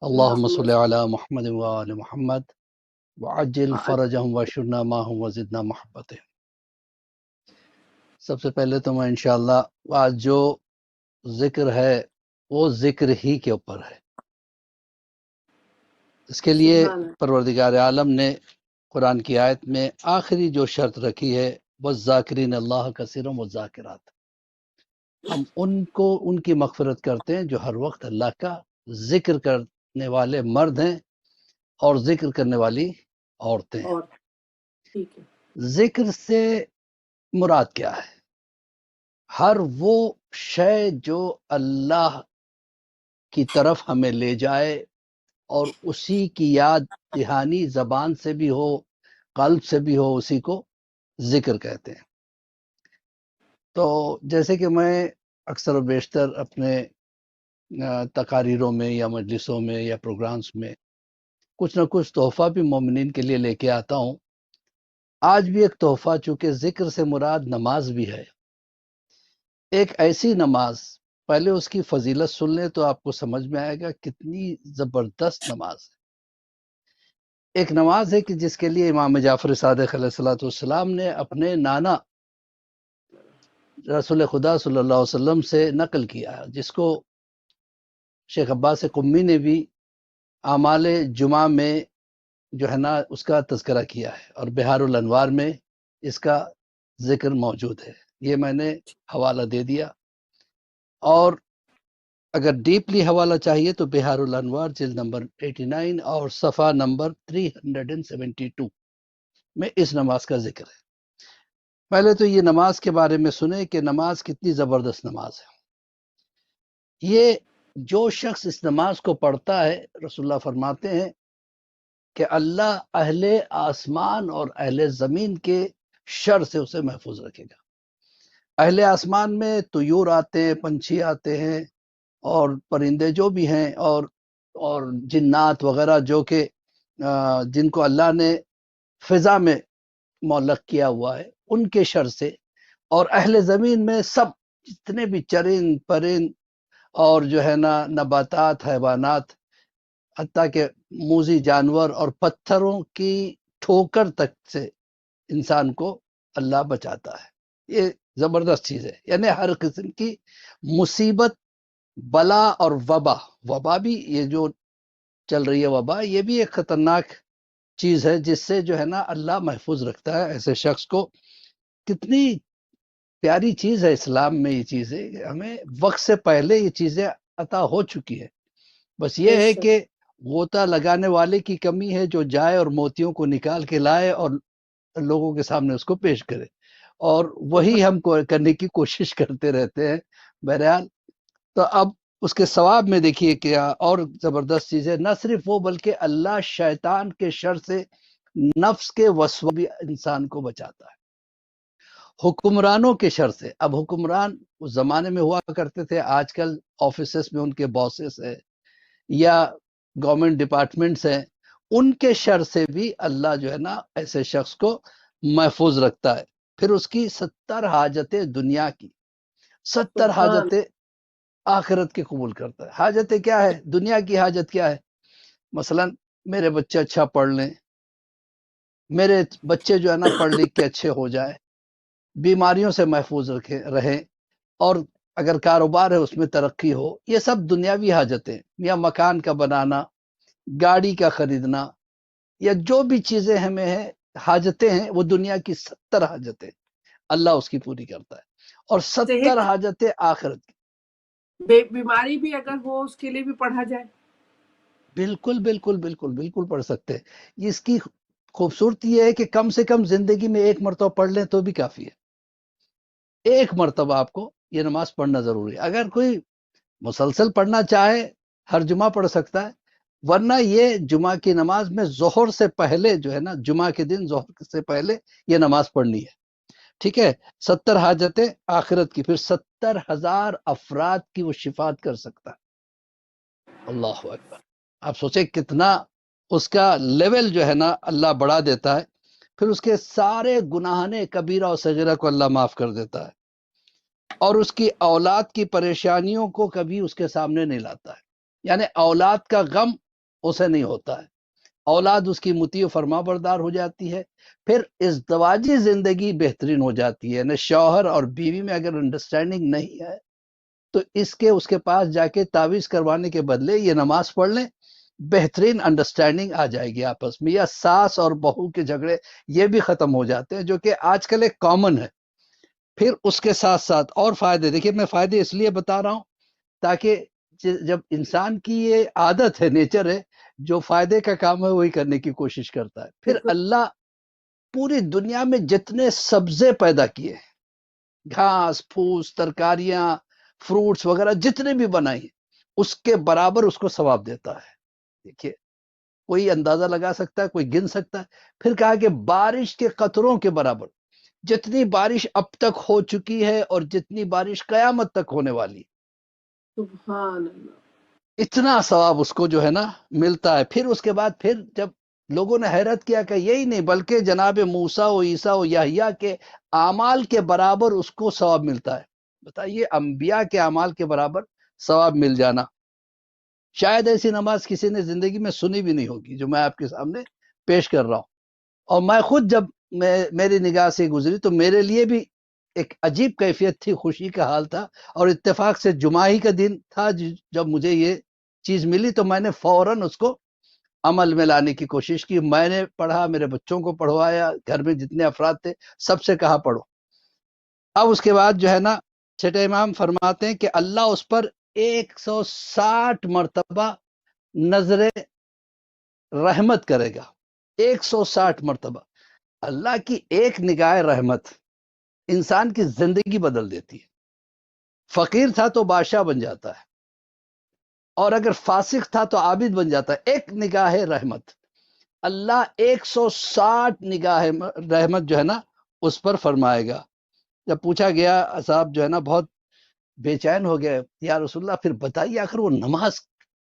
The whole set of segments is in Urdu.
اللهم اللهم صل على محمد وآل محمد وعجل صل فرجهم واشرنا معهم وزدنا محبتهم۔ سب سے پہلے تو میں انشاءاللہ آج جو ذکر ہے وہ ذکر ہی کے اوپر ہے۔ اس کے لیے سبحان اللہ۔ پروردگار عالم نے قرآن کی آیت میں آخری جو شرط رکھی ہے والذاکرین اللہ کثیرا والذاکرات، ہم ان کی مغفرت کرتے ہیں جو ہر وقت اللہ کا ذکر کرنے والے مرد ہیں اور ذکر کرنے والی عورتیں ہیں۔ اور ٹھیک ہے، ذکر سے مراد کیا ہے؟ ہر وہ شے جو اللہ کی طرف ہمیں لے جائے اور اسی کی یاد دہانی زبان سے بھی ہو قلب سے بھی ہو، اسی کو ذکر کہتے ہیں۔ تو جیسے کہ میں اکثر و بیشتر اپنے تقاریروں میں یا مجلسوں میں یا پروگرامز میں کچھ نہ کچھ تحفہ بھی مومنین کے لیے لے کے آتا ہوں۔ آج بھی ایک تحفہ، چونکہ ذکر سے مراد نماز بھی ہے، ایک ایسی نماز، پہلے اس کی فضیلت سن لیں تو آپ کو سمجھ میں آئے گا کتنی زبردست نماز ہے۔ ایک نماز ہے کہ جس کے لیے امام جعفر صادق علیہ السلام نے اپنے نانا رسول خدا صلی اللہ علیہ وسلم سے نقل کیا، جس کو شیخ عباس قمی نے بھی اعمال جمعہ میں جو ہے نا اس کا تذکرہ کیا ہے، اور بہار الانوار میں اس کا ذکر موجود ہے۔ یہ میں نے حوالہ دے دیا، اور اگر ڈیپلی حوالہ چاہیے تو بہار الانوار جلد نمبر 89 اور صفحہ نمبر 372 میں اس نماز کا ذکر ہے۔ پہلے تو یہ نماز کے بارے میں سنیں کہ نماز کتنی زبردست نماز ہے۔ یہ جو شخص اس نماز کو پڑھتا ہے، رسول اللہ فرماتے ہیں کہ اللہ اہل آسمان اور اہل زمین کے شر سے اسے محفوظ رکھے گا۔ اہل آسمان میں طیور آتے ہیں، پنچھی آتے ہیں، اور پرندے جو بھی ہیں، اور جنات وغیرہ جو کہ جن کو اللہ نے فضا میں معلق کیا ہوا ہے، ان کے شر سے، اور اہل زمین میں سب جتنے بھی چرند پرند اور جو ہے نا نباتات، حیوانات، حتیٰ کہ موذی جانور اور پتھروں کی ٹھوکر تک سے انسان کو اللہ بچاتا ہے۔ یہ زبردست چیز ہے، یعنی ہر قسم کی مصیبت، بلا اور وبا بھی، یہ جو چل رہی ہے وبا، یہ بھی ایک خطرناک چیز ہے جس سے جو ہے نا اللہ محفوظ رکھتا ہے ایسے شخص کو۔ کتنی پیاری چیز ہے اسلام میں یہ چیزیں، ہمیں وقت سے پہلے یہ چیزیں عطا ہو چکی ہے، بس یہ ہے کہ غوطہ لگانے والے کی کمی ہے، جو جائے اور موتیوں کو نکال کے لائے اور لوگوں کے سامنے اس کو پیش کرے، اور وہی ہم کو کرنے کی کوشش کرتے رہتے ہیں۔ بہرحال تو اب اس کے ثواب میں دیکھیے کیا اور زبردست چیز ہے، نہ صرف وہ بلکہ اللہ شیطان کے شر سے، نفس کے وسوسے بھی انسان کو بچاتا ہے، حکمرانوں کے شر سے۔ اب حکمران اس زمانے میں ہوا کرتے تھے، آج کل آفیسز میں ان کے باسز ہیں یا گورنمنٹ ڈپارٹمنٹس ہیں، ان کے شر سے بھی اللہ جو ہے نا ایسے شخص کو محفوظ رکھتا ہے۔ پھر اس کی 70 حاجتیں دنیا کی، 70 حاجتیں آخرت کے قبول کرتا ہے۔ حاجتیں کیا ہے؟ دنیا کی حاجت کیا ہے؟ مثلا میرے بچے اچھا پڑھ لیں، میرے بچے جو ہے نا پڑھ لکھ کے اچھے ہو جائیں، بیماریوں سے محفوظ رہیں، اور اگر کاروبار ہے اس میں ترقی ہو، یہ سب دنیاوی حاجتیں، یا مکان کا بنانا، گاڑی کا خریدنا، یا جو بھی چیزیں ہمیں ہیں حاجتیں ہیں، وہ دنیا کی 70 حاجتیں اللہ اس کی پوری کرتا ہے، اور 70 حاجتیں آخرت کی۔ بیماری بھی اگر ہو اس کے لیے بھی پڑھا جائے، بالکل بالکل بالکل بالکل پڑھ سکتے ہیں۔ اس کی خوبصورتی یہ ہے کہ کم سے کم زندگی میں ایک مرتبہ پڑھ لیں تو بھی کافی ہے۔ ایک مرتبہ آپ کو یہ نماز پڑھنا ضروری ہے۔ اگر کوئی مسلسل پڑھنا چاہے ہر جمعہ پڑھ سکتا ہے، ورنہ یہ جمعہ کی نماز میں ظہر سے پہلے جو ہے نا، جمعہ کے دن ظہر سے پہلے یہ نماز پڑھنی ہے، ٹھیک ہے؟ 70 حاجتیں آخرت کی، پھر 70,000 افراد کی وہ شفاعت کر سکتا ہے۔ اللہ اکبر! آپ سوچیں کتنا اس کا لیول جو ہے نا اللہ بڑھا دیتا ہے، پھر اس کے سارے گناہنے کبیرہ اور صغیرہ کو اللہ معاف کر دیتا ہے، اور اس کی اولاد کی پریشانیوں کو کبھی اس کے سامنے نہیں لاتا ہے۔ یعنی اولاد کا غم اسے نہیں ہوتا ہے، اولاد اس کی مطیع و فرما بردار ہو جاتی ہے، پھر ازدواجی زندگی بہترین ہو جاتی ہے. یعنی شوہر اور بیوی میں اگر انڈرسٹینڈنگ نہیں ہے تو اس کے پاس جا کے تعویذ کروانے کے بدلے یہ نماز پڑھ لیں، بہترین انڈرسٹینڈنگ آ جائے گی آپس میں. یا ساس اور بہو کے جھگڑے یہ بھی ختم ہو جاتے ہیں، جو کہ آج کل ایک کامن ہے. پھر اس کے ساتھ ساتھ اور فائدے، دیکھیے میں فائدے اس لیے بتا رہا ہوں تاکہ جب انسان کی یہ عادت ہے، نیچر ہے، جو فائدے کا کام ہے وہی کرنے کی کوشش کرتا ہے. پھر بالکل اللہ پوری دنیا میں جتنے سبزے پیدا کیے، گھاس پھوس ترکاریاں فروٹس وغیرہ جتنے بھی بنائی، اس کے برابر اس کو ثواب دیتا ہے. دیکھیے کوئی اندازہ لگا سکتا ہے، کوئی گن سکتا ہے. پھر کہا کہ بارش کے قطروں کے برابر جتنی بارش اب تک ہو چکی ہے اور جتنی بارش قیامت تک ہونے والی، سبحان اللہ. اتنا ثواب اس کو جو ہے نا ملتا ہے. پھر اس کے بعد پھر جب لوگوں نے حیرت کیا کہ یہی نہیں بلکہ جناب موسیٰ و عیسیٰ و یحییٰ کے اعمال کے برابر اس کو ثواب ملتا ہے. بتائیے انبیاء کے اعمال کے برابر ثواب مل جانا، شاید ایسی نماز کسی نے زندگی میں سنی بھی نہیں ہوگی جو میں آپ کے سامنے پیش کر رہا ہوں. اور میں خود جب میری نگاہ سے گزری تو میرے لیے بھی ایک عجیب کیفیت تھی، خوشی کا حال تھا. اور اتفاق سے جمعہ ہی کا دن تھا جب مجھے یہ چیز ملی، تو میں نے فوراً اس کو عمل میں لانے کی کوشش کی. میں نے پڑھا، میرے بچوں کو پڑھوایا، گھر میں جتنے افراد تھے سب سے کہا پڑھو. اب اس کے بعد جو ہے نا چھٹے امام فرماتے ہیں کہ اللہ اس پر 160 مرتبہ نظر رحمت کرے گا. 160 مرتبہ. اللہ کی ایک نگاہ رحمت انسان کی زندگی بدل دیتی ہے. فقیر تھا تو بادشاہ بن جاتا ہے، اور اگر فاسق تھا تو عابد بن جاتا ہے. ایک نگاہ رحمت، اللہ 160 نگاہ رحمت جو ہے نا اس پر فرمائے گا. جب پوچھا گیا، صاحب جو ہے نا بہت بے چین ہو گئے، یا رسول اللہ پھر بتائیے آخر وہ نماز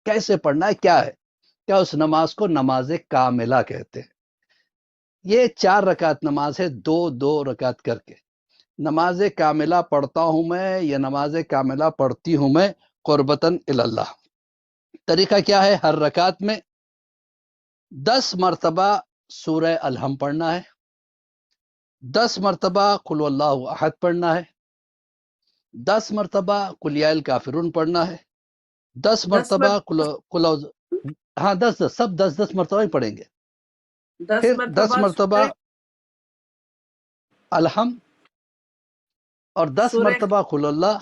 کیسے پڑھنا ہے، کیا ہے؟ کیا اس نماز کو نماز کاملہ کہتے ہیں. یہ 4 رکعت نماز ہے، 2 رکعت کر کے. نماز کاملہ پڑھتا ہوں میں، یا نماز کاملہ پڑھتی ہوں میں قربتاً اللہ. طریقہ کیا ہے؟ ہر رکعت میں 10 مرتبہ سورہ الحم پڑھنا ہے، 10 مرتبہ قل اللہ احد پڑھنا ہے، 10 مرتبہ قل یا الکافرون پڑھنا ہے، 10 مرتبہ ہاں 10 سب 10 مرتبہ ہی پڑھیں گے. 10 پھر 10 مرتبہ مرتبہ الحم، اور 10 سورہ مرتبہ قل اللہ،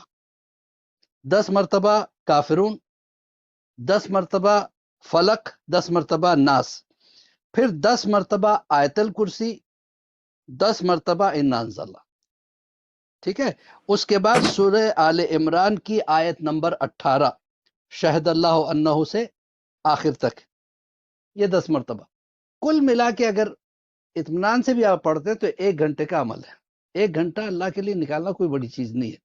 10 مرتبہ کافرون، 10 مرتبہ فلق، 10 مرتبہ ناس، پھر 10 مرتبہ آیت الکرسی، 10 مرتبہ انا انزلنا. ٹھیک ہے. اس کے بعد سورہ آل عمران کی آیت نمبر 18 شہد اللہ انہ سے آخر تک، یہ 10 مرتبہ. کل ملا کے اگر اطمینان سے بھی آپ پڑھتے ہیں تو 1 گھنٹے کا عمل ہے. 1 گھنٹہ اللہ کے لیے نکالنا کوئی بڑی چیز نہیں ہے.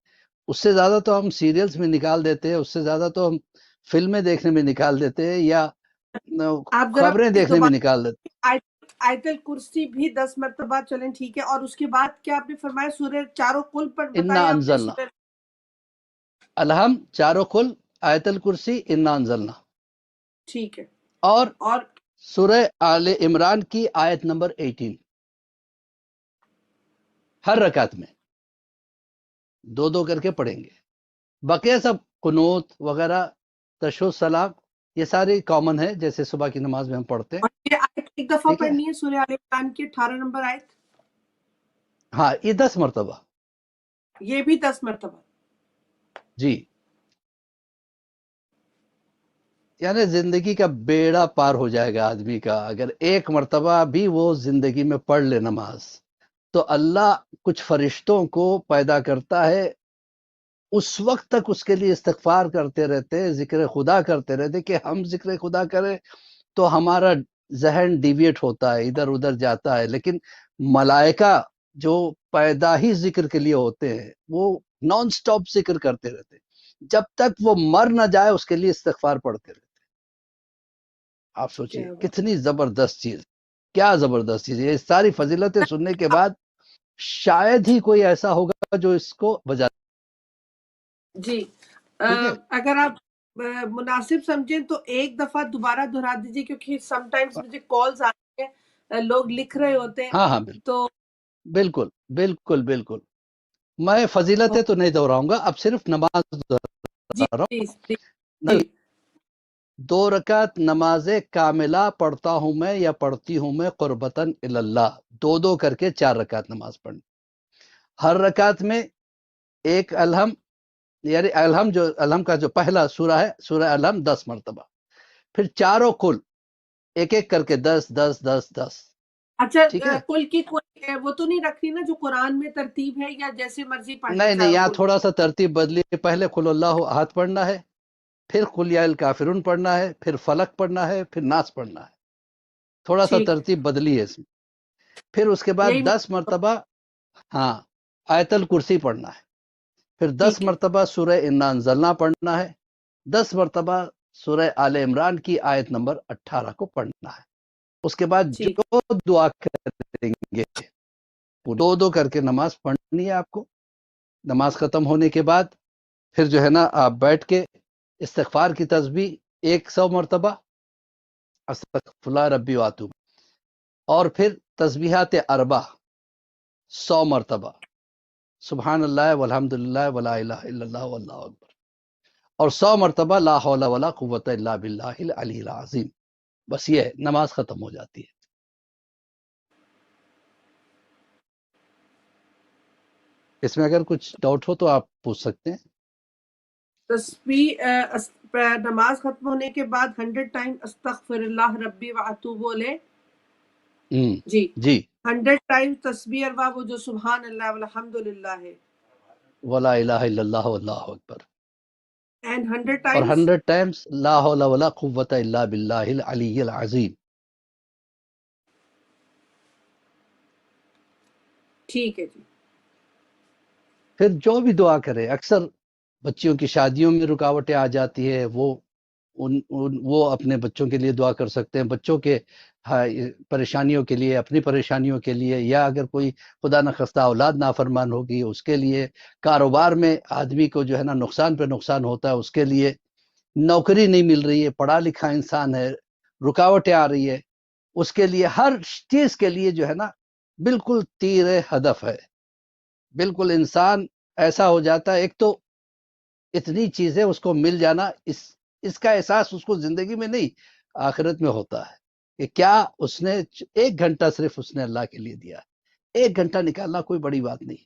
اس سے زیادہ تو ہم سیریلز میں نکال دیتے ہیں، اس سے زیادہ تو ہم فلمیں دیکھنے میں نکال دیتے ہیں، یا آپ ذرا خبریں دیکھنے میں نکال دیتے ہیں. آیت الکرسی بھی 10 مرتبہ چلیں، ٹھیک ہے. اور اس کے بعد کیا آپ نے فرمایا؟ سورہ چاروں کل پر انا بتایا آپ نے، انزلنا، سورہ الحم، چاروں کل، آیت الکرسی، انا انزلنا، ٹھیک ہے. اور اور سورہ آل عمران کی آیت نمبر 18 ہر رکعت میں 2 کر کے پڑھیں گے. بقیہ سب قنوت وغیرہ، تشہد، سلام، یہ سارے کامن ہے جیسے صبح کی نماز میں ہم پڑھتے ہیں. یہ آیت ایک دفعہ ٹھیک ہے، پڑھنی ہے، سورہ آل عمران کی 18 نمبر آیت، ہاں یہ 10 مرتبہ. یہ بھی 10 مرتبہ. جی، یعنی زندگی کا بیڑا پار ہو جائے گا آدمی کا اگر 1 مرتبہ بھی وہ زندگی میں پڑھ لے نماز. تو اللہ کچھ فرشتوں کو پیدا کرتا ہے، اس وقت تک اس کے لیے استغفار کرتے رہتے، ذکر خدا کرتے رہتے کہ ہم ذکر خدا کریں تو ہمارا ذہن ڈیویٹ ہوتا ہے، ادھر ادھر جاتا ہے. لیکن ملائکہ جو پیدا ہی ذکر کے لیے ہوتے ہیں وہ نان سٹاپ ذکر کرتے رہتے، جب تک وہ مر نہ جائے اس کے لیے استغفار پڑھتے رہتے. آپ سوچئے کیا بات. کتنی زبردست چیز، کیا زبردست چیز. یہ ساری فضیلتیں سننے کے بعد شاید ہی کوئی ایسا ہوگا جو اس کو بجا. جی ٹھیک ہے، اگر آپ مناسب سمجھیں تو ایک دفعہ دوبارہ دہرا دیجیے، کیونکہ سم ٹائمز مجھے کالز آتی ہیں، لوگ لکھ رہے ہوتے ہیں ہاں ہاں بالکل تو بالکل بالکل بالکل، میں فضیلتیں تو نہیں دہراؤں گا، اب صرف نماز جی دہرا رہا پلیز پلیز ہوں۔ جی 2 رکعت نماز کاملہ پڑھتا ہوں میں یا پڑھتی ہوں میں قربتاً اللہ، 2 کر کے 4 رکعت نماز پڑھنی، ہر رکعت میں ایک الحم، یعنی الحم کا جو پہلا سورہ ہے سورہ الحم 10 مرتبہ، پھر چاروں کل ایک ایک کر کے 10 10 10 10، ٹھیک اچھا ہے؟ کل کی کوئی وہ تو نہیں رکھنی نا جو قرآن میں ترتیب ہے، یا جیسے مرضی پڑھ لیں نہیں نہیں، چاروں یہاں کل؟ تھوڑا سا ترتیب بدلی، پہلے قل اللہ احد پڑھنا ہے، پھر قل یا الکافرون پڑھنا ہے، پھر فلق پڑھنا ہے، پھر ناس پڑھنا ہے، تھوڑا سا ٹھیک ہے، ترتیب بدلی ہے اس میں، پھر اس کے بعد یہی 10 مرتبہ ہاں آیت الکرسی پڑھنا ہے، پھر 10 ٹھیک ہے مرتبہ سورہ انا انزلنا پڑھنا ہے، 10 مرتبہ سورہ آل عمران کی آیت نمبر 18 کو پڑھنا ہے، اس کے بعد ٹھیک جو دعا کریں گے 2 کر کے نماز پڑھنی ہے آپ کو، نماز ختم ہونے کے بعد پھر جو ہے نا آپ بیٹھ کے استغفار کی تسبیح 100 مرتبہ، استغفر اللہ ربی واتوب، اور پھر تسبیحات اربع 100 مرتبہ، سبحان اللہ والحمد للہ ولا الہ الا اللہ واللہ اکبر، اور 100 مرتبہ لا حول ولا قوت الا باللہ العلی العظیم، بس یہ ہے، نماز ختم ہو جاتی ہے۔ اس میں اگر کچھ ڈاؤٹ ہو تو آپ پوچھ سکتے ہیں۔ تسبیح نماز ختم ہونے کے بعد 100 ٹائم استغفر اللہ ربی واتوب بولے جی، جی 100 ٹائم تسبیح اربع وہ جو سبحان اللہ والحمد للہ ہے، ولا الہ الا اللہ واللہ اکبر، اینڈ 100 اور ٹائمز 100 ٹائمز لا حول ولا قوت الا باللہ العلی العظیم۔ ٹھیک ہے جی، پھر جو بھی دعا کرے، اکثر بچیوں کی شادیوں میں رکاوٹیں آ جاتی ہے، وہ اپنے بچوں کے لیے دعا کر سکتے ہیں، بچوں کے پریشانیوں کے لیے، اپنی پریشانیوں کے لیے، یا اگر کوئی خدا نخواستہ اولاد نافرمان ہوگی اس کے لیے، کاروبار میں آدمی کو جو ہے نا نقصان پہ نقصان ہوتا ہے اس کے لیے، نوکری نہیں مل رہی ہے، پڑھا لکھا انسان ہے، رکاوٹیں آ رہی ہے، اس کے لیے، ہر چیز کے لیے جو ہے نا بالکل تیر ہدف ہے، بالکل انسان ایسا ہو جاتا ہے، ایک تو اتنی چیزیں اس کو مل جانا، اس کا احساس اس کو زندگی میں نہیں آخرت میں ہوتا ہے کہ کیا اس نے 1 گھنٹہ صرف اس نے اللہ کے لیے دیا، 1 گھنٹہ نکالنا کوئی بڑی بات نہیں،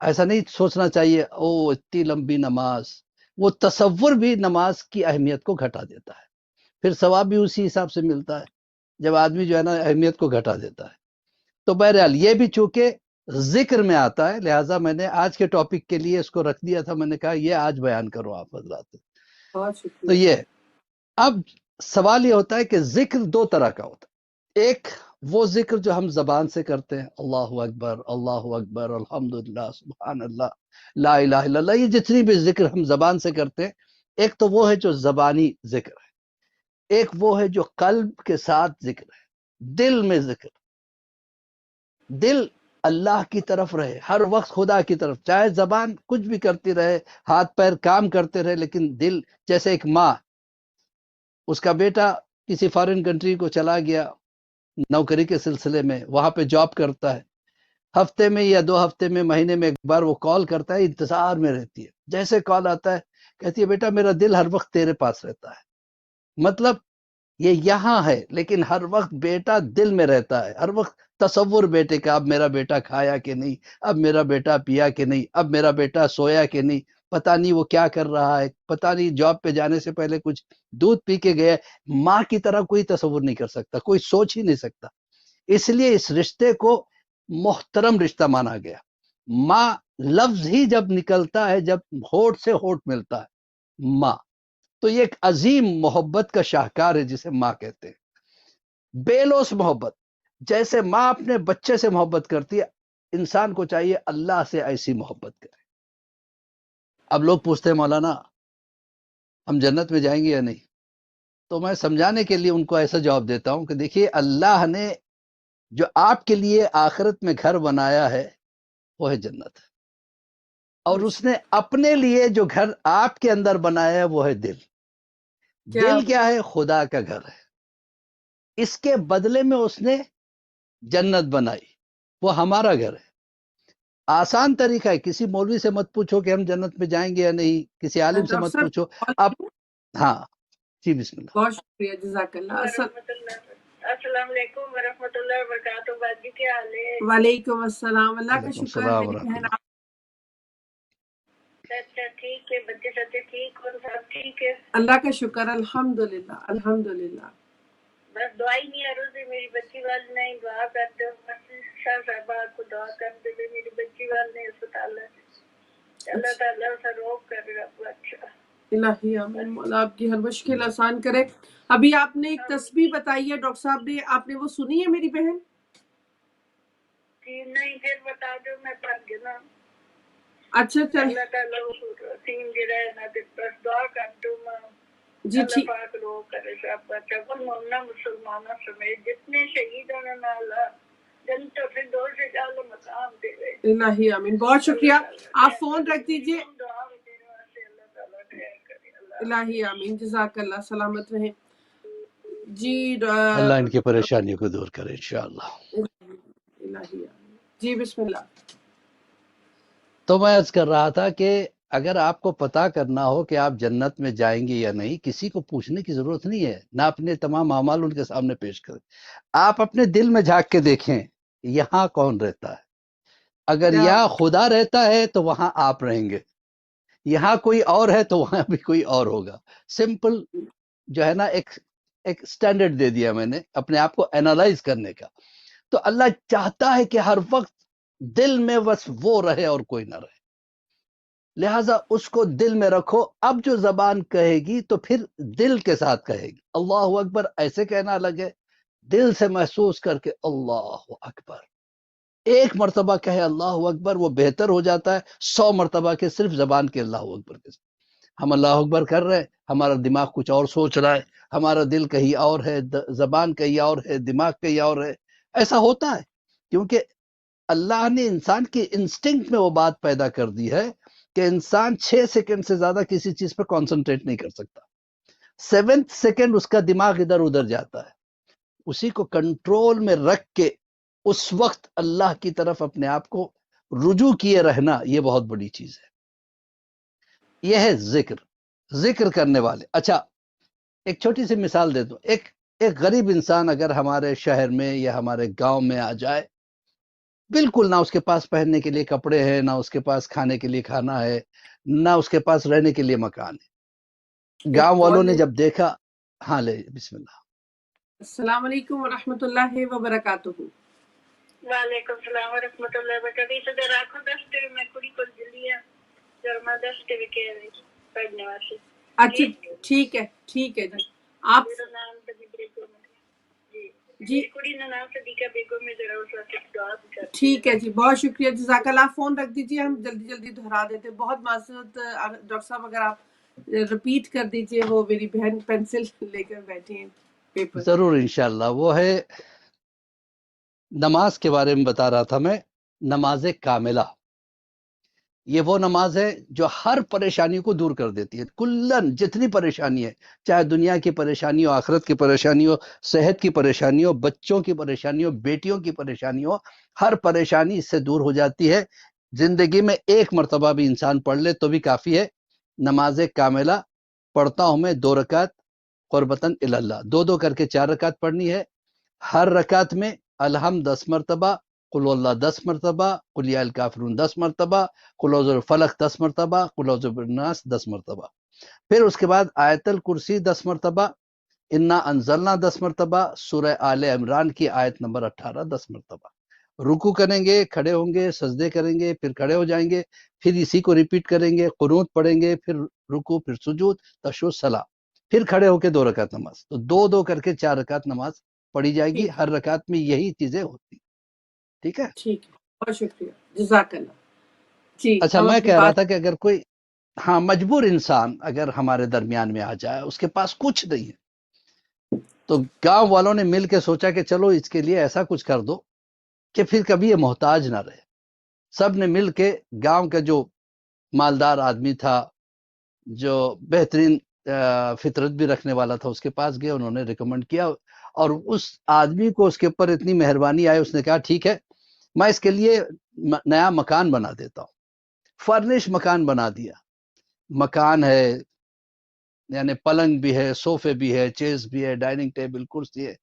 ایسا نہیں سوچنا چاہیے او اتنی لمبی نماز، وہ تصور بھی نماز کی اہمیت کو گھٹا دیتا ہے، پھر ثواب بھی اسی حساب سے ملتا ہے جب آدمی جو ہے نا اہمیت کو گھٹا دیتا ہے۔ تو بہرحال یہ بھی چونکہ ذکر میں آتا ہے، لہٰذا میں نے آج کے ٹاپک کے لیے اس کو رکھ دیا تھا، میں نے کہا یہ آج بیان کرو آپ حضرات۔ بہت تو شکریہ۔ یہ اب سوال یہ ہوتا ہے کہ ذکر 2 طرح کا ہوتا ہے، ایک وہ ذکر جو ہم زبان سے کرتے ہیں، اللہ اکبر الحمدللہ سبحان اللہ لا الہ الا اللہ، یہ جتنی بھی ذکر ہم زبان سے کرتے ہیں، ایک تو وہ ہے جو زبانی ذکر ہے، ایک وہ ہے جو قلب کے ساتھ ذکر ہے، دل میں ذکر، دل اللہ کی طرف رہے، ہر وقت خدا کی طرف، چاہے زبان کچھ بھی کرتی رہے، ہاتھ پیر کام کرتے رہے، لیکن دل، جیسے ایک ماں، اس کا بیٹا کسی فارن کنٹری کو چلا گیا نوکری کے سلسلے میں، وہاں پہ جاب کرتا ہے، ہفتے میں یا 2 ہفتے میں، مہینے میں ایک بار وہ کال کرتا ہے، انتظار میں رہتی ہے، جیسے کال آتا ہے کہتی ہے بیٹا میرا دل ہر وقت تیرے پاس رہتا ہے، مطلب یہ یہاں ہے لیکن ہر وقت بیٹا دل میں رہتا ہے، ہر وقت تصور بیٹے کا، اب میرا بیٹا کھایا کہ نہیں، اب میرا بیٹا پیا کہ نہیں، اب میرا بیٹا سویا کہ نہیں، پتہ نہیں وہ کیا کر رہا ہے، پتہ نہیں جاب پہ جانے سے پہلے کچھ دودھ پی کے گئے، ماں کی طرح کوئی تصور نہیں کر سکتا، کوئی سوچ ہی نہیں سکتا، اس لیے اس رشتے کو محترم رشتہ مانا گیا، ماں لفظ ہی جب نکلتا ہے، جب ہونٹ سے ہونٹ ملتا ہے ماں، تو یہ ایک عظیم محبت کا شاہکار ہے جسے ماں کہتے ہیں، بے لوث محبت، جیسے ماں اپنے بچے سے محبت کرتی ہے، انسان کو چاہیے اللہ سے ایسی محبت کرے۔ اب لوگ پوچھتے ہیں مولانا ہم جنت میں جائیں گے یا نہیں، تو میں سمجھانے کے لیے ان کو ایسا جواب دیتا ہوں کہ دیکھیے اللہ نے جو آپ کے لیے آخرت میں گھر بنایا ہے وہ ہے جنت، اور اس نے اپنے لیے جو گھر آپ کے اندر بنایا ہے وہ ہے دل. دل کیا ہے؟ خدا کا گھر ہے. اس کے بدلے میں اس نے جنت بنائی، وہ ہمارا گھر ہے. آسان طریقہ ہے، کسی مولوی سے مت پوچھو کہ ہم جنت میں جائیں گے یا نہیں، کسی عالم سے مت پوچھو. اب ہاں جی بسم اللہ. بہت شکریہ، جزاک اللہ. السلام علیکم ورحمۃ اللہ وبرکاتہ. باجی کیا حال ہے؟ وعلیکم السلام. اللہ کا وعلیکم شکر السلام میری ورحمۃ بہن. اللہ. اچھا ٹھیک ہے، بچے سچے ٹھیک اور سب ٹھیک ہے؟ اللہ کا شکر، الحمدللہ الحمدللہ. بس دعا ہی نہیں عروض ہے میری بچی والے نہیں دعا کرتے ہو. بس شاہ صاحبہ کو دعا کرتے ہوئے میری بچی والے نے اسپتال ہے. اللہ تعالیٰ اسے روک کر رب. اچھا الہی آمین. مولا آپ کی ہر مشکل آسان کرے. ابھی آپ نے ایک تسبیح بتائی ہے ڈاکٹر صاحب نے، آپ نے وہ سنی ہے میری بہن؟ جی نہیں، پھر بتا دو میں پڑھ گنا. اچھا چل اللہ تعالیٰ تین جڑا ہے نا بس دعا کر دوں میں. جی اللہ ٹھیک. پاک روک کرے سب بچہ کو مومنہ مسلمانوں سمیت جتنے شہید ہونے میں اللہ جنت و فردوس سے جعل مقام دے گئے. الہی آمین. بہت شکریہ. آپ فون رکھ دیجئے. دعا میں تیرے واسطے اللہ تعالیٰ خیر کرے. الہی آمین. جزاک اللہ. سلامت رہیں. جی اللہ ان کی پریشانیوں کو دور کرے انشاءاللہ. الہی آمین. جی بسم اللہ. تو میں عرض کر رہا تھا کہ اگر آپ کو پتا کرنا ہو کہ آپ جنت میں جائیں گے یا نہیں، کسی کو پوچھنے کی ضرورت نہیں ہے، نہ اپنے تمام اعمال ان کے سامنے پیش کریں. آپ اپنے دل میں جھانک کے دیکھیں یہاں کون رہتا ہے. اگر یہاں خدا رہتا ہے تو وہاں آپ رہیں گے، یہاں کوئی اور ہے تو وہاں بھی کوئی اور ہوگا. سمپل جو ہے نا ایک سٹینڈرڈ دے دیا میں نے اپنے آپ کو اینالائز کرنے کا. تو اللہ چاہتا ہے کہ ہر وقت دل میں بس وہ رہے اور کوئی نہ رہے، لہٰذا اس کو دل میں رکھو. اب جو زبان کہے گی تو پھر دل کے ساتھ کہے گی. اللہ اکبر ایسے کہنا لگے، دل سے محسوس کر کے اللہ اکبر. ایک مرتبہ کہے اللہ اکبر وہ بہتر ہو جاتا ہے 100 مرتبہ کے صرف زبان کے اللہ اکبر کے. ہم اللہ اکبر کر رہے ہیں، ہمارا دماغ کچھ اور سوچ رہا ہے، ہمارا دل کہیں اور ہے، زبان کہیں اور ہے، دماغ کہیں اور ہے. ایسا ہوتا ہے کیونکہ اللہ نے انسان کی انسٹنکٹ میں وہ بات پیدا کر دی ہے کہ انسان 6 سیکنڈ سے زیادہ کسی چیز پر کانسنٹریٹ نہیں کر سکتا. 7 سیکنڈ اس کا دماغ ادھر ادھر جاتا ہے. اسی کو کنٹرول میں رکھ کے اس وقت اللہ کی طرف اپنے آپ کو رجوع کیے رہنا، یہ بہت بڑی چیز ہے. یہ ہے ذکر کرنے والے. اچھا ایک چھوٹی سی مثال دے دو. ایک غریب انسان اگر ہمارے شہر میں یا ہمارے گاؤں میں آ جائے، بالکل نہ اس کے پاس پہننے کے لیے کپڑے ہیں، نہ اس کے پاس کھانے کے لیے کھانا ہے، نہ اس کے پاس رہنے کے لیے مکان ہے. گاؤں والوں نے جب دیکھا، ہاں لے بسم اللہ. السلام علیکم ورحمۃ اللہ وبرکاتہ. وعلیکم السلام ورحمۃ اللہ وبرکاتہ. اس در آنکھوں دستے میں کڑی کو جلیا جرما دستے بھی کہہ رہی پڑھنے واسطے. اچھا ٹھیک ہے ٹھیک ہے. جی آپ میرا نام بیگم ہے. جی کڑی کا نام صدیقہ بیگم ہے. ذرا اس واسطے دعا بھی کر. ٹھیک ہے جی، بہت شکریہ جزاک اللہ. فون رکھ دیجیے، ہم جلدی جلدی دہرا دیتے. بہت معذرت ڈاکٹر صاحب، اگر آپ رپیٹ کر دیجیے. وہ میری بہن پینسل لے کر بیٹھی ہیں پیپر. ضرور انشاءاللہ. وہ ہے نماز کے بارے میں بتا رہا تھا میں. نماز کاملہ یہ وہ نماز ہے جو ہر پریشانی کو دور کر دیتی ہے. کلن جتنی پریشانی ہے، چاہے دنیا کی پریشانی ہو، آخرت کی پریشانی ہو، صحت کی پریشانی ہو، بچوں کی پریشانی ہو، بیٹیوں کی پریشانی ہو، ہر پریشانی اس سے دور ہو جاتی ہے. زندگی میں ایک مرتبہ بھی انسان پڑھ لے تو بھی کافی ہے. نماز کاملہ پڑھتا ہوں میں 2 رکعت قربتاً اللہ، 2 کر کے 4 رکعت پڑھنی ہے. ہر رکعت میں الحمد 10 مرتبہ، قل اللہ 10 مرتبہ، قل یا الکافرون 10 مرتبہ، قل اعوذ بالفلق 10 مرتبہ، قل اعوذ بالناس 10 مرتبہ. پھر اس کے بعد آیت الکرسی 10 مرتبہ، انا انزلنا 10 مرتبہ، سورہ آل عمران کی آیت نمبر 18 10 مرتبہ. رکوع کریں گے، کھڑے ہوں گے، سجدے کریں گے، پھر کھڑے ہو جائیں گے، پھر اسی کو ریپیٹ کریں گے. قنوت پڑھیں گے، پھر رکوع، پھر سجود، تشہد، صلاۃ، پھر کھڑے ہو کے 2 رکعت نماز. تو 2 کر کے 4 رکعت نماز پڑھی جائے گی. ہر رکعت میں یہی چیزیں ہوتی. ٹھیک ہے، ٹھیک ہے، بہت شکریہ جزاک اللہ. جی اچھا ہم میں اپنی کہہ رہا بات. تھا کہ اگر کوئی مجبور انسان اگر ہمارے درمیان میں آ جائے، اس کے پاس کچھ نہیں ہے، تو گاؤں والوں نے مل کے سوچا کہ چلو اس کے لیے ایسا کچھ کر دو کہ پھر کبھی یہ محتاج نہ رہے. سب نے مل کے گاؤں کا جو مالدار آدمی تھا جو بہترین فطرت بھی رکھنے والا تھا. اس کے پاس گئے, انہوں نے ریکمنڈ کیا, اور اس آدمی کو اس کے اوپر اتنی مہربانی آئی, اس نے کہا ٹھیک ہے میں اس کے لیے نیا مکان بنا دیتا ہوں. فرنش مکان بنا دیا. مکان ہے, یعنی پلنگ بھی ہے, صوفے بھی ہے, چیز بھی ہے, ڈائننگ ٹیبل, کرسی ہے,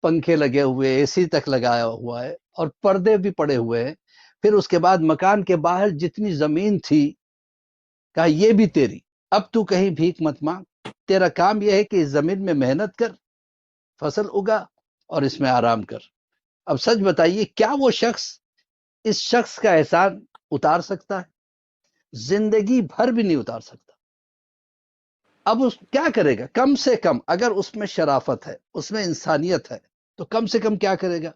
پنکھے لگے ہوئے, اے سی تک لگایا ہوا ہے, اور پردے بھی پڑے ہوئے ہیں. پھر اس کے بعد مکان کے باہر جتنی زمین تھی کہا یہ بھی تیری, اب تو کہیں بھیک مت مانگ, تیرا کام یہ ہے کہ اس زمین میں محنت کر, فصل اگا اور اس میں آرام کر. اب سچ بتائیے کیا وہ شخص اس شخص کا احسان اتار سکتا ہے؟ زندگی بھر بھی نہیں اتار سکتا. اب اس کیا کرے گا؟ کم سے کم اگر اس میں شرافت ہے, اس میں انسانیت ہے, تو کم سے کم کیا کرے گا؟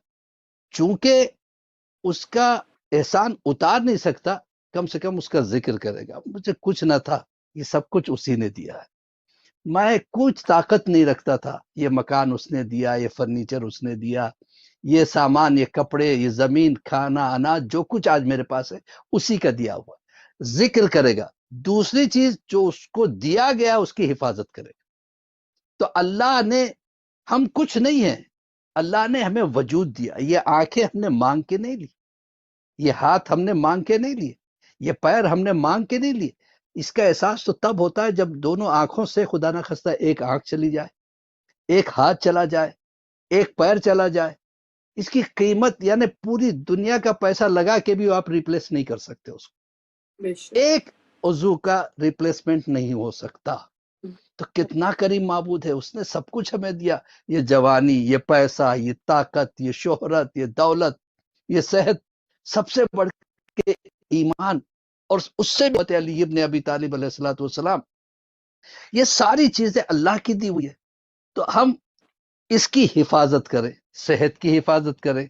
چونکہ اس کا احسان اتار نہیں سکتا, کم سے کم اس کا ذکر کرے گا. مجھے کچھ نہ تھا, یہ سب کچھ اسی نے دیا ہے. میں کچھ طاقت نہیں رکھتا تھا, یہ مکان اس نے دیا, یہ فرنیچر اس نے دیا, یہ سامان, یہ کپڑے, یہ زمین, کھانا, اناج, جو کچھ آج میرے پاس ہے اسی کا دیا ہوا. ذکر کرے گا. دوسری چیز, جو اس کو دیا گیا اس کی حفاظت کرے گا. تو اللہ نے, ہم کچھ نہیں ہیں, اللہ نے ہمیں وجود دیا. یہ آنکھیں ہم نے مانگ کے نہیں لی, یہ ہاتھ ہم نے مانگ کے نہیں لیے, یہ پیر ہم نے مانگ کے نہیں لیے. اس کا احساس تو تب ہوتا ہے جب دونوں آنکھوں سے خدا نہ خواستہ ایک آنکھ چلی جائے, ایک ہاتھ چلا جائے, ایک پیر چلا جائے. اس کی قیمت یعنی پوری دنیا کا پیسہ لگا کے بھی آپ ریپلیس نہیں کر سکتے اس کو. ایک عضو کا ریپلیسمنٹ نہیں ہو سکتا. تو کتنا کریم معبود ہے, اس نے سب کچھ ہمیں دیا. یہ جوانی, یہ پیسہ, یہ طاقت, یہ شہرت, یہ دولت, یہ صحت, سب سے بڑھ کے ایمان, اور اس سے بھی علی ابن ابی طالب علیہ الصلوۃ والسلام, یہ ساری چیزیں اللہ کی دی ہوئی ہے. تو ہم اس کی حفاظت کریں, صحت کی حفاظت کریں,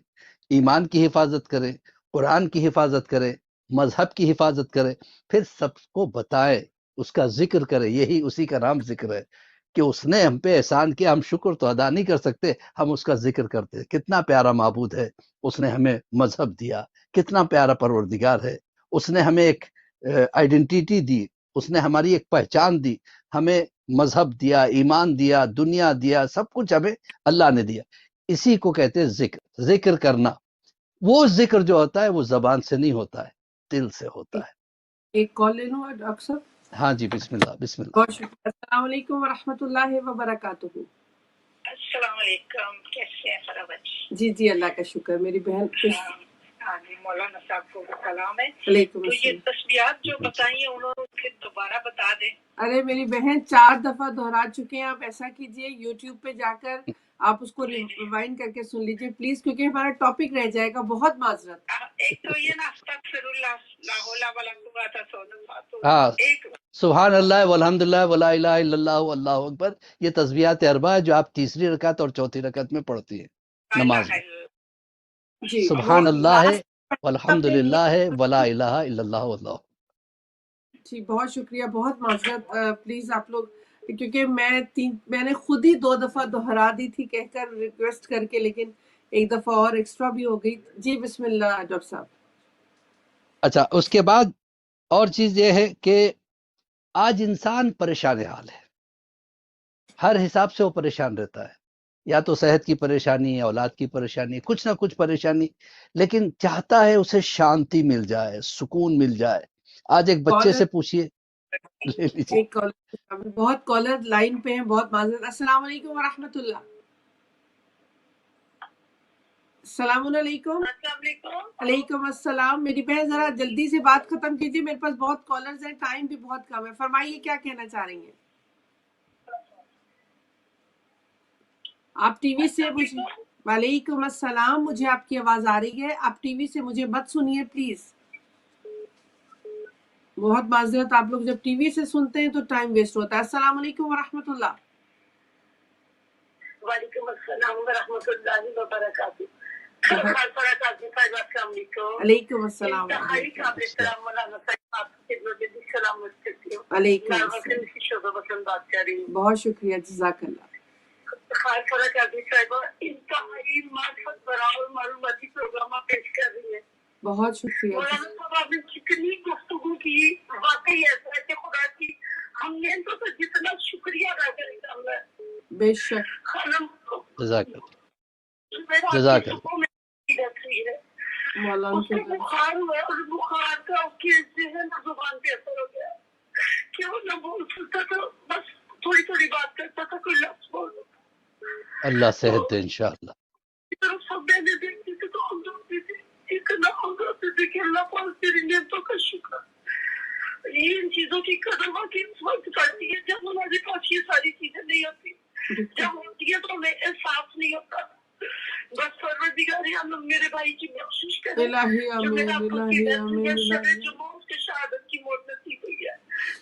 ایمان کی حفاظت کریں, قرآن کی حفاظت کریں, مذہب کی حفاظت کریں, پھر سب کو بتائیں, اس کا ذکر کریں. یہی اسی کا نام ذکر ہے کہ اس نے ہم پہ احسان کیا. ہم شکر تو ادا نہیں کر سکتے, ہم اس کا ذکر کرتے. کتنا پیارا معبود ہے, اس نے ہمیں مذہب دیا. کتنا پیارا پروردگار ہے, اس نے ہمیں ایک آئیڈینٹیٹی دی, اس نے ہماری ایک پہچان دی, ہمیں مذہب دیا, ایمان دیا, دنیا دیا, سب کچھ ہمیں اللہ نے دیا. اسی کو کہتے ہیں ذکر. ذکر کرنا, وہ ذکر جو ہوتا ہے وہ زبان سے نہیں ہوتا ہے, دل سے ہوتا ہے. ایک کال لے لوں ڈاکٹر صاحب؟ ہاں جی, بسم اللہ. بسم اللہ. بہت شکریہ. السلام علیکم ورحمۃ اللہ وبرکاتہ. السلام علیکم, کیسے ہیں فرا بچی؟ جی جی اللہ کا شکر. میری بہن ہاں جی, مولانا صاحب کو سلام ہے. علیکم تو یہ السلام. تسبیحات جو بتائی ہیں انہوں نے پھر دوبارہ بتا دیں. ارے میری بہن 4 دفعہ دہرا چکے ہیں. آپ ایسا کیجئے یوٹیوب پہ جا کر آپ اس کو ریوائنڈ کر کے سن لیجئے پلیز, کیونکہ ہمارا ٹاپک رہ جائے گا. بہت معذرت. ایک تو یہ نا استغفر اللہ, لا حول ولا قوت الا باللہ. ہاں, ایک سبحان اللہ والحمد للہ ولا الہ الا اللہ واللہ اکبر, یہ تسبیحات اربع ہے جو آپ تیسری رکعت اور چوتھی رکعت میں پڑھتی ہیں نماز میں. جی سبحان اللہ ہے والحمد لاسٹ للہ ہے ولا الہ الا اللہ واللہ. جی بہت شکریہ, بہت معذرت. پلیز آپ لوگ, کیونکہ میں نے خود ہی 2 دفعہ دہرا دی تھی کہہ کر, ریکویسٹ کر کے, لیکن ایک دفعہ اور ایکسٹرا بھی ہو گئی. جی بسم اللہ ڈاکٹر صاحب. اچھا, اس کے بعد اور چیز یہ ہے کہ آج انسان پریشان حال ہے, ہر حساب سے وہ پریشان رہتا ہے. یا تو صحت کی پریشانی ہے, اولاد کی پریشانی ہے, کچھ نہ کچھ پریشانی, لیکن چاہتا ہے اسے شانتی مل جائے, سکون مل جائے. آج ایک بچے سے پوچھئے, لے لیجیے. ایک کالر, بہت کالر لائن پہ ہیں, بہت معذرت. السلام علیکم ورحمۃ اللہ. السلام علیکم. السلام علیکم. وعلیکم السلام. میری بہن ذرا جلدی سے بات ختم کیجیے, میرے پاس بہت کالرز ہیں, ٹائم بھی بہت کم ہے. فرمائیے کیا کہنا چاہ رہی ہیں آپ. ٹی وی سے مجھے, وعلیکم السلام, مجھے آپ کی آواز آ رہی ہے. آپ ٹی وی سے مجھے مت سنیے پلیز. بہت معذرت, آپ لوگ جب ٹی وی سے سنتے ہیں تو ٹائم ویسٹ ہوتا ہے. السلام علیکم ورحمۃ اللہ. وعلیکم السلام ورحمۃ اللہ وبرکاتہ. السلام علیکم. علیکم السلام. علیکم السلام. بات کر رہی ہوں. بہت شکریہ, جزاک اللہ. انتہائی معرفت برا اور معلوماتی پروگرام پیش کر رہی ہے. بہت شکریہ مولانا صاحب آپ نے کتنی گفتگو کی, واقعی ایسا ہے کہ خدا کی ہم نے تو جتنا شکریہ ادا کریں گے. بے شک. خانم جزاک اللہ جزاک اللہ. مولانا کے بخار ہوا ہے اور بخار کا اس کی ذہن اور زبان پہ اثر ہو گیا کہ وہ نہ بول سکتا تھا, بس تھوڑی تھوڑی بات کرتا تھا, کوئی لفظ بول. اللہ صحت دے انشاءاللہ. سب میں دیکھتی تھی تو ہم ہوتی تھی, اتنا ہم ہوتے تھے کہ اللہ پاک تیری نعمتوں کا شکر. یہ ان چیزوں کی قدر واقعی اس وقت کرتی ہے جب ہمارے پاس یہ ساری چیزیں نہیں ہوتی. جب ہوتی ہے تو ہمیں احساس نہیں ہوتا. بس پروردگار عالم میرے بھائی کی بخشش کرے الہی جو آمین میرا الہی آمین شب الہی. جمعہ اس کے شہادت کی موت نصیب ہوئی ہے.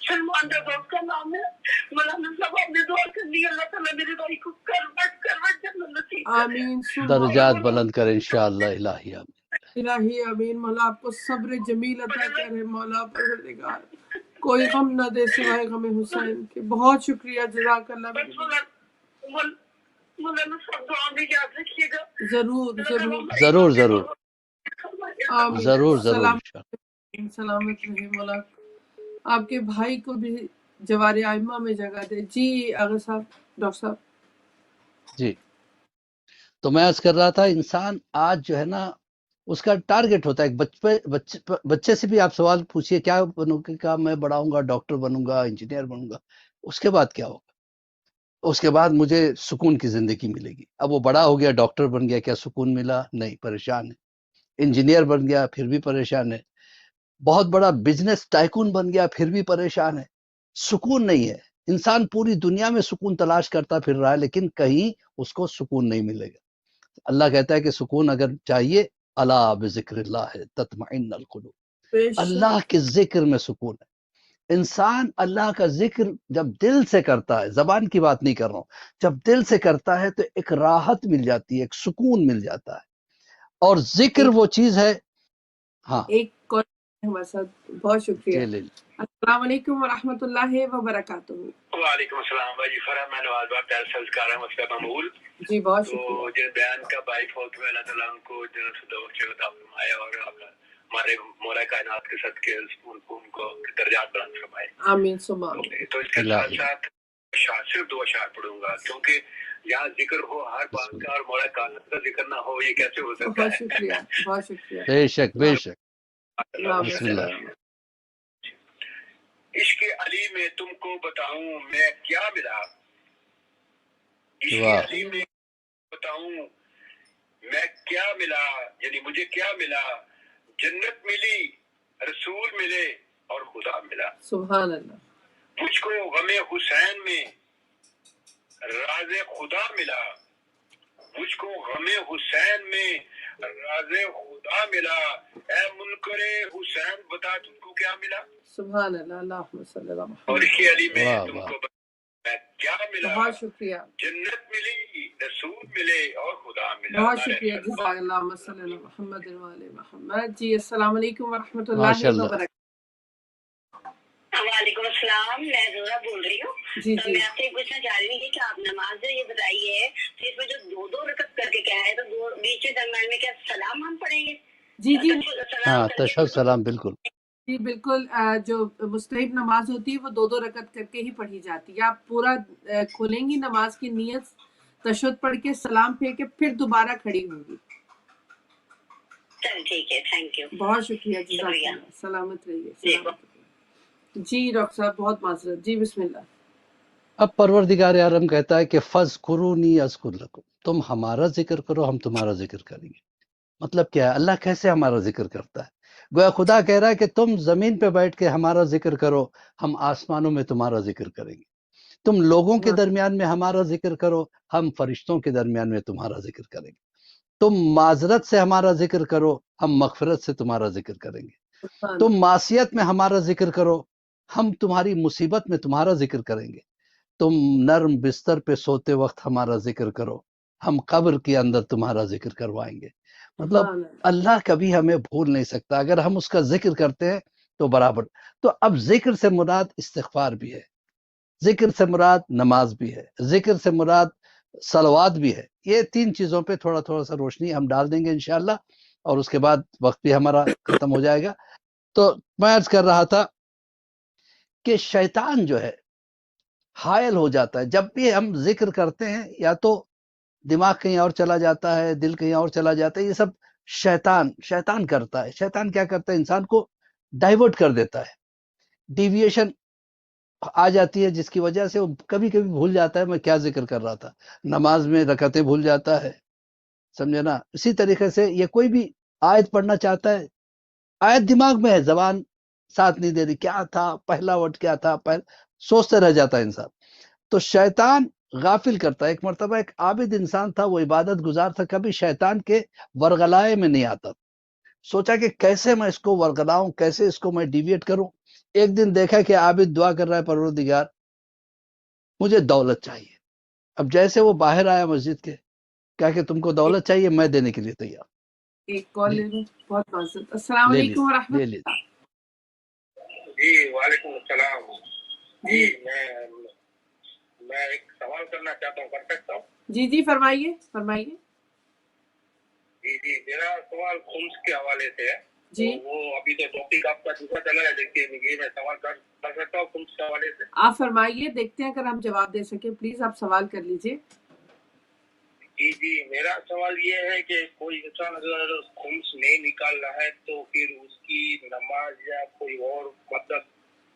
سلمان رضا کا نام ہے. مولانا صاحب آپ نے دعا کرنی ہے اللہ تعالیٰ میرے بھائی کو کروٹ جنت نصیب کرے. آمین درجات بلند کرے انشاءاللہ. الہی آمین الہی آمین. مولا آپ کو صبر جمیل عطا کرے مولا پروردگار, کوئی غم نہ دے سوائے غم حسین کے. بہت شکریہ, جزاک اللہ. مولانا صاحب دعا میں یاد رکھیے گا. ضرور ضرور ضرور ضرور آمین. ضرور ضرور سلام انشاءاللہ. سلامت رہے مولا, آپ کے بھائی کو بھی جوار ائمہ میں جگہ دے. جی آغا صاحب, ڈاکٹر صاحب. جی تو میں عرض کر رہا تھا, انسان آج جو ہے نا اس کا ٹارگٹ ہوتا ہے. ایک بچے سے بھی آپ سوال پوچھئے کیا بنوں گے, کہا میں بڑا ہوں گا ڈاکٹر بنوں گا انجینئر بنوں گا. اس کے بعد کیا ہوگا؟ اس کے بعد مجھے سکون کی زندگی ملے گی. اب وہ بڑا ہو گیا, ڈاکٹر بن گیا, کیا سکون ملا؟ نہیں, پریشان ہے. انجینئر بن گیا پھر بھی پریشان ہے. بہت بڑا بزنس ٹائکون بن گیا پھر بھی پریشان ہے. سکون نہیں ہے. انسان پوری دنیا میں سکون تلاش کرتا پھر رہا ہے لیکن کہیں اس کو سکون نہیں ملے گا. اللہ کہتا ہے کہ سکون اگر چاہیے, الا بذکر اللہ تطمئن القلوب. بے شک. اللہ کے ذکر میں سکون ہے. انسان اللہ کا ذکر جب دل سے کرتا ہے, زبان کی بات نہیں کر رہا ہوں, جب دل سے کرتا ہے تو ایک راحت مل جاتی ہے, ایک سکون مل جاتا ہے. اور ذکر وہ چیز ہے. ہاں ایک کال ہمارے ساتھ. بہت شکریہ. السلام علیکم ورحمۃ اللہ وبرکاتہ. وعلیکم السلام بھائی فرحان. میں نواز باغ ڈیل سیلز کر رہا ہوں مسئلہ معمول. جی بہت تو شکریہ. جن بیان کا بائی فوت ہوئے اللہ تعالیٰ ان کو جنت فردوس سے عطا فرمائے اور ہمارے مولا کائنات کے صدقے ان کو درجات بلند فرمائے. آمین ثم آمین. تو اس کے ساتھ ساتھ صرف 2 اشعار پڑھوں گا کیونکہ یہاں ذکر ہو ہر بات کا اور مولا کائنات کا ذکر نہ ہو, یہ کیسے ہو سکتا بہت ہے؟ شکریہ بہت شکریہ. بے شک بے شک. اللہم بسم صلی اللہ. اللہ. عشق علی میں تم کو بتاؤں میں کیا ملا, عشق واہ. علی میں بتاؤں میں کیا ملا, یعنی مجھے کیا ملا. جنت ملی, رسول ملے اور خدا ملا. سبحان اللہ. مجھ کو غم حسین میں راز خدا ملا. مجھ کو غم حسین میں راز خدا ملا. اے منکر حسین بتا تم کو کیا ملا. سبحان اللہ. اللہم صلی اللہ اور محمد. عشق علی میں واہ تم واہ. کو میں کیا ملا. بہت شکریہ جنت ملی, رسول ملے اور خدا ملا. بہت شکریہ. جزاک اللہ صلی اللہ محمد وعلی محمد. جی السلام علیکم ورحمۃ اللہ ماشاء اللہ. وبرکاتہ. وعلیکم السلام, میں زورا بول رہی ہوں. جی تو جی میں آپ سے پوچھنا چاہ رہی ہوں کہ آپ نماز جو یہ بتائی ہے تو اس میں جو 2 رکعت کر کے کیا ہے, تو بیچ کے درمیان میں کیا سلام ہم پڑھیں گے؟ جی جی ہاں تشہد سلام بالکل. جی بالکل. جو مستحب نماز ہوتی ہے وہ 2 رکعت کر کے ہی پڑھی جاتی ہے. آپ پورا کھولیں گی نماز کی نیت, تشہد پڑھ کے سلام پھیر کے پھر دوبارہ کھڑی ہوں گی. چل ٹھیک ہے, تھینک یو. بہت شکریہ. جزاک اللہ. سلامت رہیے. سلامت رہیے. جی ڈاکٹر صاحب بہت معذرت. جی بسم اللہ. اب پروردگار عالم کہتا ہے کہ فَاذْكُرُونِي أَذْكُرْ لَكُمْ, تم ہمارا ذکر کرو ہم تمہارا ذکر کریں گے. مطلب کیا ہے؟ اللہ کیسے ہمارا ذکر کرتا ہے؟ گویا خدا کہہ رہا ہے کہ تم زمین پہ بیٹھ کے ہمارا ذکر کرو, ہم آسمانوں میں تمہارا ذکر کریں گے. تم لوگوں کے درمیان میں ہمارا ذکر کرو, ہم فرشتوں کے درمیان میں تمہارا ذکر کریں گے. تم معذرت سے ہمارا ذکر کرو, ہم مغفرت سے تمہارا ذکر کریں گے. تم معصیت میں ہمارا ذکر کرو, ہم تمہاری مصیبت میں تمہارا ذکر کریں گے. تم نرم بستر پہ سوتے وقت ہمارا ذکر کرو, ہم قبر کے اندر تمہارا ذکر کروائیں گے. مطلب اللہ کبھی ہمیں بھول نہیں سکتا اگر ہم اس کا ذکر کرتے ہیں تو برابر. تو اب ذکر سے مراد استغفار بھی ہے, ذکر سے مراد نماز بھی ہے, ذکر سے مراد صلوات بھی ہے. یہ 3 چیزوں پہ تھوڑا سا روشنی ہم ڈال دیں گے انشاءاللہ. اور اس کے بعد وقت بھی ہمارا ختم ہو جائے گا. تو میں عرض کر رہا تھا کہ شیطان جو ہے حائل ہو جاتا ہے جب بھی ہم ذکر کرتے ہیں، یا تو دماغ کہیں اور چلا جاتا ہے، دل کہیں اور چلا جاتا ہے. یہ سب شیطان کرتا ہے. شیطان کیا کرتا ہے؟ انسان کو ڈائیورٹ کر دیتا ہے، ڈیویشن آ جاتی ہے، جس کی وجہ سے وہ کبھی کبھی بھول جاتا ہے میں کیا ذکر کر رہا تھا. نماز میں رکعتیں بھول جاتا ہے، سمجھے نا. اسی طریقے سے یہ کوئی بھی آیت پڑھنا چاہتا ہے، آیت دماغ میں ہے، زبان ساتھ نہیں دے رہی، کیا تھا پہلا ورڈ، کیا تھا سوچتے رہ جاتا ہے انسان. تو شیطان غافل کرتا ہے. ایک مرتبہ ایک عابد انسان تھا، وہ عبادت گزار تھا، کبھی شیطان کے ورغلائے میں نہیں آتا. سوچا کہ کیسے میں اس کو ورغلاؤں، کیسے اس کو میں ڈیویٹ کروں. ایک دن دیکھا کہ عابد دعا کر رہا ہے، پروردگار مجھے دولت چاہیے. اب جیسے وہ باہر آیا مسجد کے، کہا کہ تم کو دولت چاہیے، میں دینے کے لیے تیار. ایک کال جی لے لوں. بہت معذرت. السلام لے علیکم لیجیے، ورحمۃ لے لیجیے. اللہ. جی وعلیکم السلام. جی جی میں ایک سوال کرنا چاہتا ہوں، کر سکتا ہوں؟ جی جی فرمائیے فرمائیے. جی میرا سوال خمس کے حوالے سے ہے. جی تو وہ ابھی تو ٹاپک آپ کا دوسرا چلا ہے، لیکن یہ میں سوال کر سکتا ہوں خمس کے حوالے سے؟ آپ فرمائیے، دیکھتے ہیں اگر ہم جواب دے سکیں. پلیز آپ سوال کر لیجیے. جی میرا سوال یہ ہے کہ کوئی انسان اگر خمس نہیں نکال رہا ہے تو پھر اس کی نماز یا کوئی اور مطلب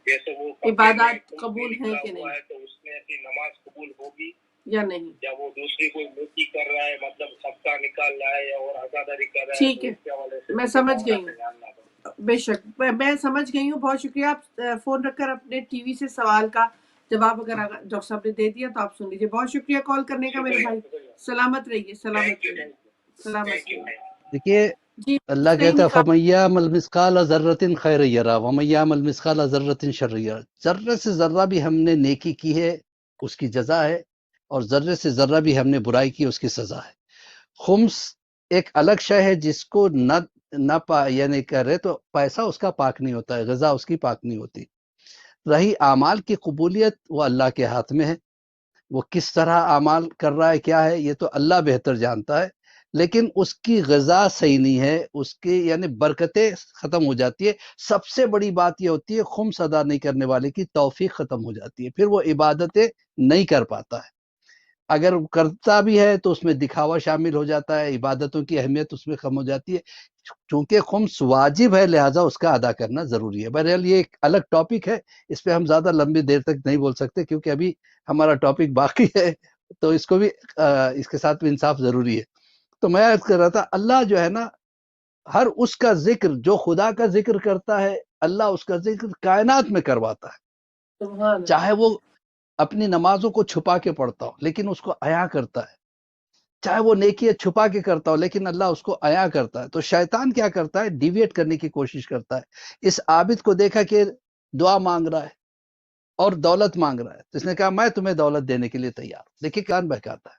جیسے وہ عبادات قبول ہیں کہ نہیں، ہے تو اس میں اپنی نماز قبول ہوگی یا نہیں؟ یا وہ دوسری کوئی نیکی کر رہا ہے، مطلب صدقہ نکال رہا ہے اور عزاداری کر رہا ہے؟ ٹھیک ہے، تو اس کے حوالے سے میں سمجھ گئی ہوں. بے شک میں سمجھ گئی ہوں. بہت شکریہ. آپ فون رکھ کر اپنے ٹی وی سے سوال کا جواب اگر ڈاکٹر صاحب نے دے دیا تو آپ سن لیجیے. بہت شکریہ کال کرنے کا میرے بھائی. سلامت رہیے، سلامت رہیے، سلامت رہیے. دیکھیے جی اللہ صحیح کہتا ہے نکال. فَمَن يَعْمَلْ مِثْقَالَ ذَرَّةٍ خَيْرًا يَرَهُ وَمَن يَعْمَلْ مِثْقَالَ ذَرَّةٍ شَرًّا يَرَهُ. ذرے سے ذرہ بھی ہم نے نیکی کی ہے اس کی جزا ہے، اور ذرے سے ذرہ بھی ہم نے برائی کی اس کی سزا ہے. خمس ایک الگ شے ہے جس کو نہ یعنی کرے تو پیسہ اس کا پاک نہیں ہوتا ہے، غذا اس کی پاک نہیں ہوتی. رہی اعمال کی قبولیت، وہ اللہ کے ہاتھ میں ہے. وہ کس طرح اعمال کر رہا ہے، کیا ہے، یہ تو اللہ بہتر جانتا ہے. لیکن اس کی غذا صحیح نہیں ہے، اس کی یعنی برکتیں ختم ہو جاتی ہے. سب سے بڑی بات یہ ہوتی ہے خمس ادا نہیں کرنے والے کی توفیق ختم ہو جاتی ہے، پھر وہ عبادتیں نہیں کر پاتا ہے. اگر کرتا بھی ہے تو اس میں دکھاوا شامل ہو جاتا ہے، عبادتوں کی اہمیت اس میں کم ہو جاتی ہے. چونکہ خمس واجب ہے لہٰذا اس کا ادا کرنا ضروری ہے. بہرحال یہ ایک الگ ٹاپک ہے، اس پہ ہم زیادہ لمبی دیر تک نہیں بول سکتے کیونکہ ابھی ہمارا ٹاپک باقی ہے، تو اس کو بھی اس کے ساتھ بھی انصاف ضروری ہے. تو میں عرض کر رہا تھا اللہ جو ہے نا، ہر اس کا ذکر جو خدا کا ذکر کرتا ہے، اللہ اس کا ذکر کائنات میں کرواتا ہے. سبحان اللہ. چاہے وہ اپنی نمازوں کو چھپا کے پڑھتا ہو لیکن اس کو عیاں کرتا ہے، چاہے وہ نیکی چھپا کے کرتا ہو لیکن اللہ اس کو عیاں کرتا ہے. تو شیطان کیا کرتا ہے؟ ڈیویٹ کرنے کی کوشش کرتا ہے. اس عابد کو دیکھا کہ دعا مانگ رہا ہے اور دولت مانگ رہا ہے، تو اس نے کہا میں تمہیں دولت دینے کے لیے تیار. دیکھیے کان بہکاتا ہے.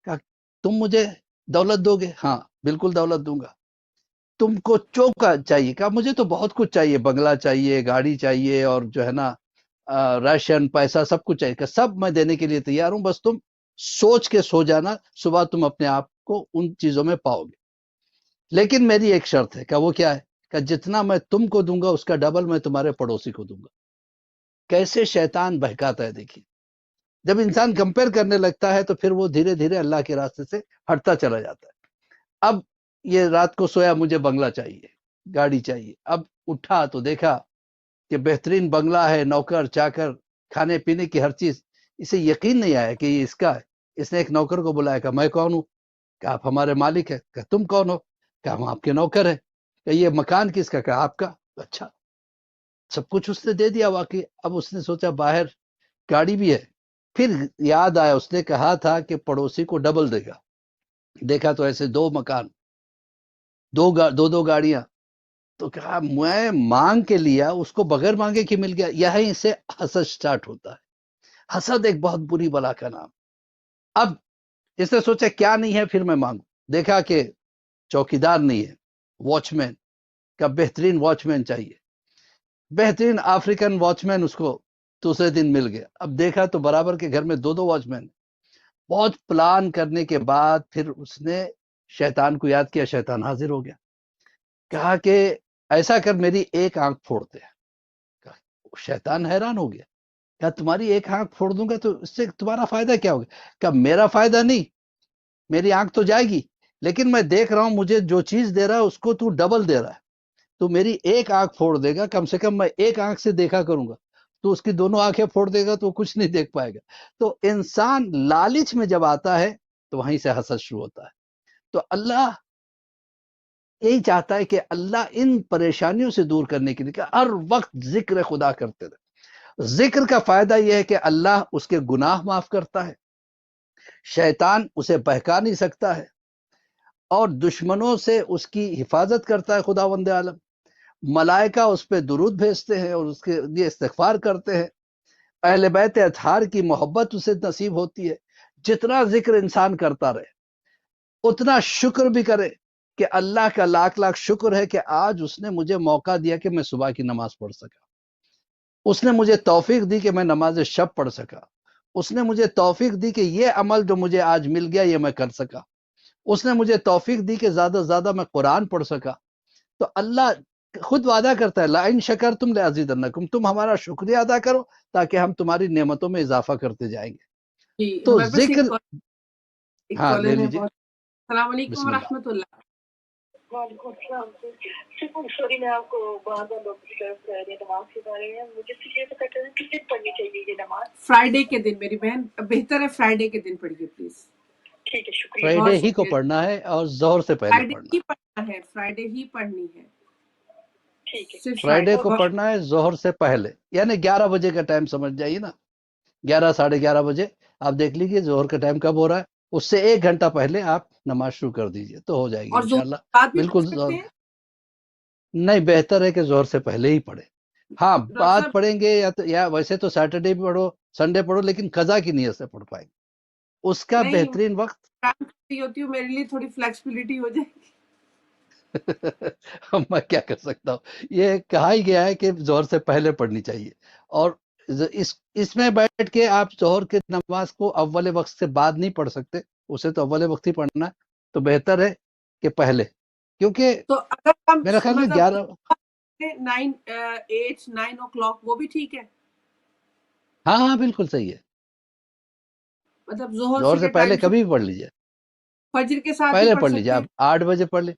کہا تم مجھے دولت دو گے؟ ہاں بالکل دولت دوں گا. تم کو چوکا چاہیے؟ کہا مجھے تو بہت کچھ چاہیے، بنگلہ چاہیے، گاڑی چاہیے، اور جو ہے نا راشن پیسہ سب کچھ چاہیے. کہ سب میں دینے کے لیے تیار ہوں، بس تم سوچ کے سو جانا، صبح تم اپنے آپ کو ان چیزوں میں پاؤ گے. لیکن میری ایک شرط ہے. کہ وہ کیا ہے؟ کہ جتنا میں تم کو دوں گا اس کا ڈبل میں تمہارے پڑوسی کو دوں گا. کیسے شیطان بہکاتا ہے دیکھیے. جب انسان کمپیئر کرنے لگتا ہے تو پھر وہ دھیرے دھیرے اللہ کے راستے سے ہٹتا چلا جاتا ہے. اب یہ رات کو سویا مجھے بنگلہ چاہیے، گاڑی چاہیے. اب اٹھا تو دیکھا کہ بہترین بنگلہ ہے، نوکر چاکر، کھانے پینے کی ہر چیز. اسے یقین نہیں آیا کہ یہ اس کا ہے. اس نے ایک نوکر کو بلایا کہ میں کون ہوں؟ کہ آپ ہمارے مالک ہیں. کہ تم کون ہو؟ کہ ہم آپ کے نوکر ہیں. کہ یہ مکان کس کا؟ کہ آپ کا. اچھا، سب کچھ اس نے دے دیا واقعی. اب اس نے سوچا باہر گاڑی بھی ہے. پھر یاد آیا اس نے کہا تھا کہ پڑوسی کو ڈبل دے گا. دیکھا تو ایسے دو مکان، دو گاڑیاں. تو کہا میں مانگ کے لیا، اس کو بغیر مانگے کہ مل گیا. یہیں سے حسد سٹارٹ ہوتا ہے. حسد ایک بہت بری بلا کا نام. اب اس نے سوچا کیا نہیں ہے پھر میں مانگوں. دیکھا کہ چوکیدار نہیں ہے، واچ مین کا بہترین واچ مین چاہیے. بہترین افریقن واچ مین اس کو دوسرے دن مل گیا. اب دیکھا تو برابر کے گھر میں دو واچ مین. بہت پلان کرنے کے بعد پھر اس نے شیطان کو یاد کیا، شیطان حاضر ہو گیا. کہا کہ ایسا کر میری ایک آنکھ پھوڑ دے. شیطان حیران ہو گیا, کہا تمہاری ایک آنکھ پھوڑ دوں گا تو اس سے تمہارا فائدہ کیا ہوگا؟ کہا میرا فائدہ نہیں, میری آنکھ تو جائے گی, لیکن میں دیکھ رہا ہوں مجھے جو چیز دے رہا ہے اس کو تو ڈبل دے رہا ہے, تو میری ایک آنکھ پھوڑ دے گا, کم سے کم میں ایک آنکھ سے دیکھا کروں گا, تو اس کی دونوں آنکھیں پھوڑ دے گا تو کچھ نہیں دیکھ پائے گا. تو انسان لالچ میں جب آتا ہے تو وہیں سے حسد شروع ہوتا ہے. تو اللہ یہی چاہتا ہے کہ اللہ ان پریشانیوں سے دور کرنے کے لیے کہ ہر وقت ذکر خدا کرتے رہے. ذکر کا فائدہ یہ ہے کہ اللہ اس کے گناہ معاف کرتا ہے, شیطان اسے بہکا نہیں سکتا ہے, اور دشمنوں سے اس کی حفاظت کرتا ہے خداوند عالم. ملائکہ اس پہ درود بھیجتے ہیں اور اس کے لیے استغفار کرتے ہیں. اہل بیت اطہار کی محبت اسے نصیب ہوتی ہے. جتنا ذکر انسان کرتا رہے اتنا شکر بھی کرے کہ اللہ کا لاکھ لاکھ شکر ہے کہ آج اس نے مجھے موقع دیا کہ میں صبح کی نماز پڑھ سکا, اس نے مجھے توفیق دی کہ میں نماز شب پڑھ سکا, اس نے مجھے توفیق دی کہ یہ عمل جو مجھے آج مل گیا یہ میں کر سکا, اس نے مجھے توفیق دی کہ زیادہ سے زیادہ میں قرآن پڑھ سکا. تو اللہ خود وعدہ کرتا ہے لَإِن شَكَرْتُمْ لَأَزِيدَنَّكُمْ, تم ہمارا شکریہ ادا کرو تاکہ ہم تمہاری نعمتوں میں اضافہ کرتے جائیں گے. تو ہمارے پاس ذکر, ہاں لے لیجیے. السلام علیکم بسم اللہ. ورحمۃ اللہ. وعلیکم السلام. سوری میں آپ کو بار بار لوگ ڈسٹرب کر رہے ہیں نماز کے بارے میں. مجھے صرف یہ پتہ کرنا کس دن پڑھنی چاہیے یہ نماز؟ فرائیڈے کے دن میری بہن, بہتر ہے فرائیڈے کے دن پڑھیے پلیز. ٹھیک ہے, شکریہ. فرائیڈے ہی کو پڑھنا ہے اور ظہر سے پہلے فرائیڈے پڑھنا ہی ہے. پڑھنا ہے, فرائیڈے ہی پڑھنی ہے. ٹھیک ہے. صرف فرائیڈے کو فرائیڈے. پڑھنا ہے ظہر سے پہلے, یعنی 11 بجے کا ٹائم سمجھ جائیے نا, 11 ساڑھے 11 بجے آپ دیکھ لیجیے ظہر کا ٹائم کب ہو رہا ہے, اس سے 1 گھنٹہ پہلے آپ نماز شروع کر دیجیے تو ہو جائے گی اور ظہر انشاءاللہ. کے بعد بھی بالکل پڑھ سکتے ہیں؟ نہیں, بہتر ہے کہ ظہر سے پہلے ہی پڑھے. ہاں ڈاکٹر بعد صاحب پڑھیں گے یا ویسے تو سیٹرڈے پڑھو, سنڈے پڑھو, لیکن قضا کی نیت سے پڑھ پائیں گے. اس کا نہیں, بہترین وقت کام کرتی ہوتی ہوں, میرے لیے تھوڑی فلیکسیبلٹی ہو جائے گی. میں کیا کر سکتا ہوں, یہ کہا ہی گیا ہے کہ ظہر سے پہلے پڑھنی چاہیے. اور اس میں بیٹھ کے آپ ظہر کے نماز کو اول وقت سے بعد نہیں پڑھ سکتے, اسے تو اول وقت ہی پڑھنا ہے. تو بہتر ہے کہ پہلے, کیونکہ تو اگر ہم میرا خیال میں مطلب 11 9 o'clock وہ بھی ٹھیک ہے, ہاں بالکل صحیح ہے. مطلب ظہر ظہر سے کے پہلے ٹائم سے کبھی بھی پڑھ لیجیے, فجر کے ساتھ پہلے بھی پڑھ لیجیے. سکتے آپ ہیں. 8 بجے پڑھ لیں,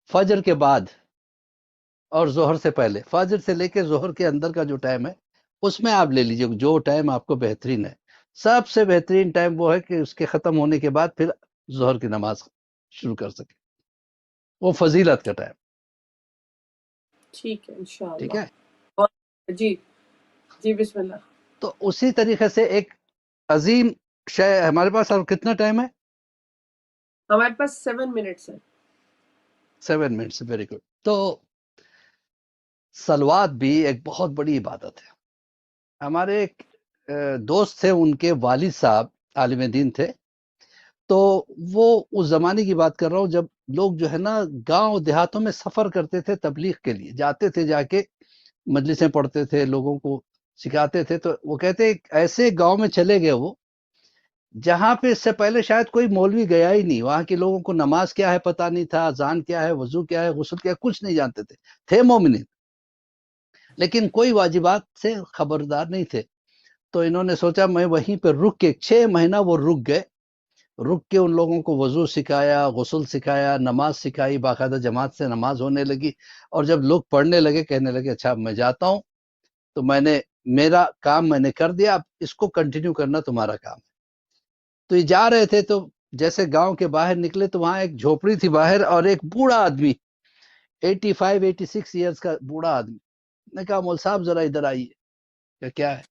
فجر کے بعد اور ظہر سے پہلے. فجر سے لے کے ظہر کے اندر کا جو ٹائم ہے اس میں آپ لے لیجیے جو ٹائم آپ کو بہترین ہے. سب سے بہترین ٹائم وہ ہے کہ اس کے ختم ہونے کے بعد پھر ظہر کی نماز شروع کر سکے, وہ فضیلت کا ٹائم. ٹھیک ہے ٹھیک ہے, انشاءاللہ. جی جی بسم اللہ. تو اسی طریقے سے ایک عظیم شے ہمارے پاس. اور کتنا ٹائم ہے؟ ہمارے پاس 7 منٹس ہے. 7 منٹس, ویری گڈ. تو صلوات بھی ایک بہت بڑی عبادت ہے. ہمارے ایک دوست تھے, ان کے والد صاحب عالم دین تھے. تو وہ اس زمانے کی بات کر رہا ہوں جب لوگ جو ہے نا گاؤں دیہاتوں میں سفر کرتے تھے تبلیغ کے لیے, جاتے تھے, جا کے مجلسیں پڑھتے تھے, لوگوں کو سکھاتے تھے. تو وہ کہتے ایسے گاؤں میں چلے گئے وہ جہاں پہ اس سے پہلے شاید کوئی مولوی گیا ہی نہیں. وہاں کے لوگوں کو نماز کیا ہے پتہ نہیں تھا, اذان کیا ہے, وضو کیا ہے, غسل کیا ہے, کچھ نہیں جانتے تھے مومنین, لیکن کوئی واجبات سے خبردار نہیں تھے. تو انہوں نے سوچا میں وہیں پہ رک کے 6 مہینہ وہ رک گئے, رک کے ان لوگوں کو وضو سکھایا, غسل سکھایا, نماز سکھائی, باقاعدہ جماعت سے نماز ہونے لگی. اور جب لوگ پڑھنے لگے کہنے لگے اچھا میں جاتا ہوں, تو میرا کام میں نے کر دیا, اب اس کو کنٹینیو کرنا تمہارا کام ہے. تو یہ جا رہے تھے, تو جیسے گاؤں کے باہر نکلے تو وہاں ایک جھوپڑی تھی باہر, اور ایک بوڑھا آدمی 85-86 ایئرز کا بوڑھا آدمی. نے کہا مول صاحب ذرا ادھر آئیے. کہ کیا ہے؟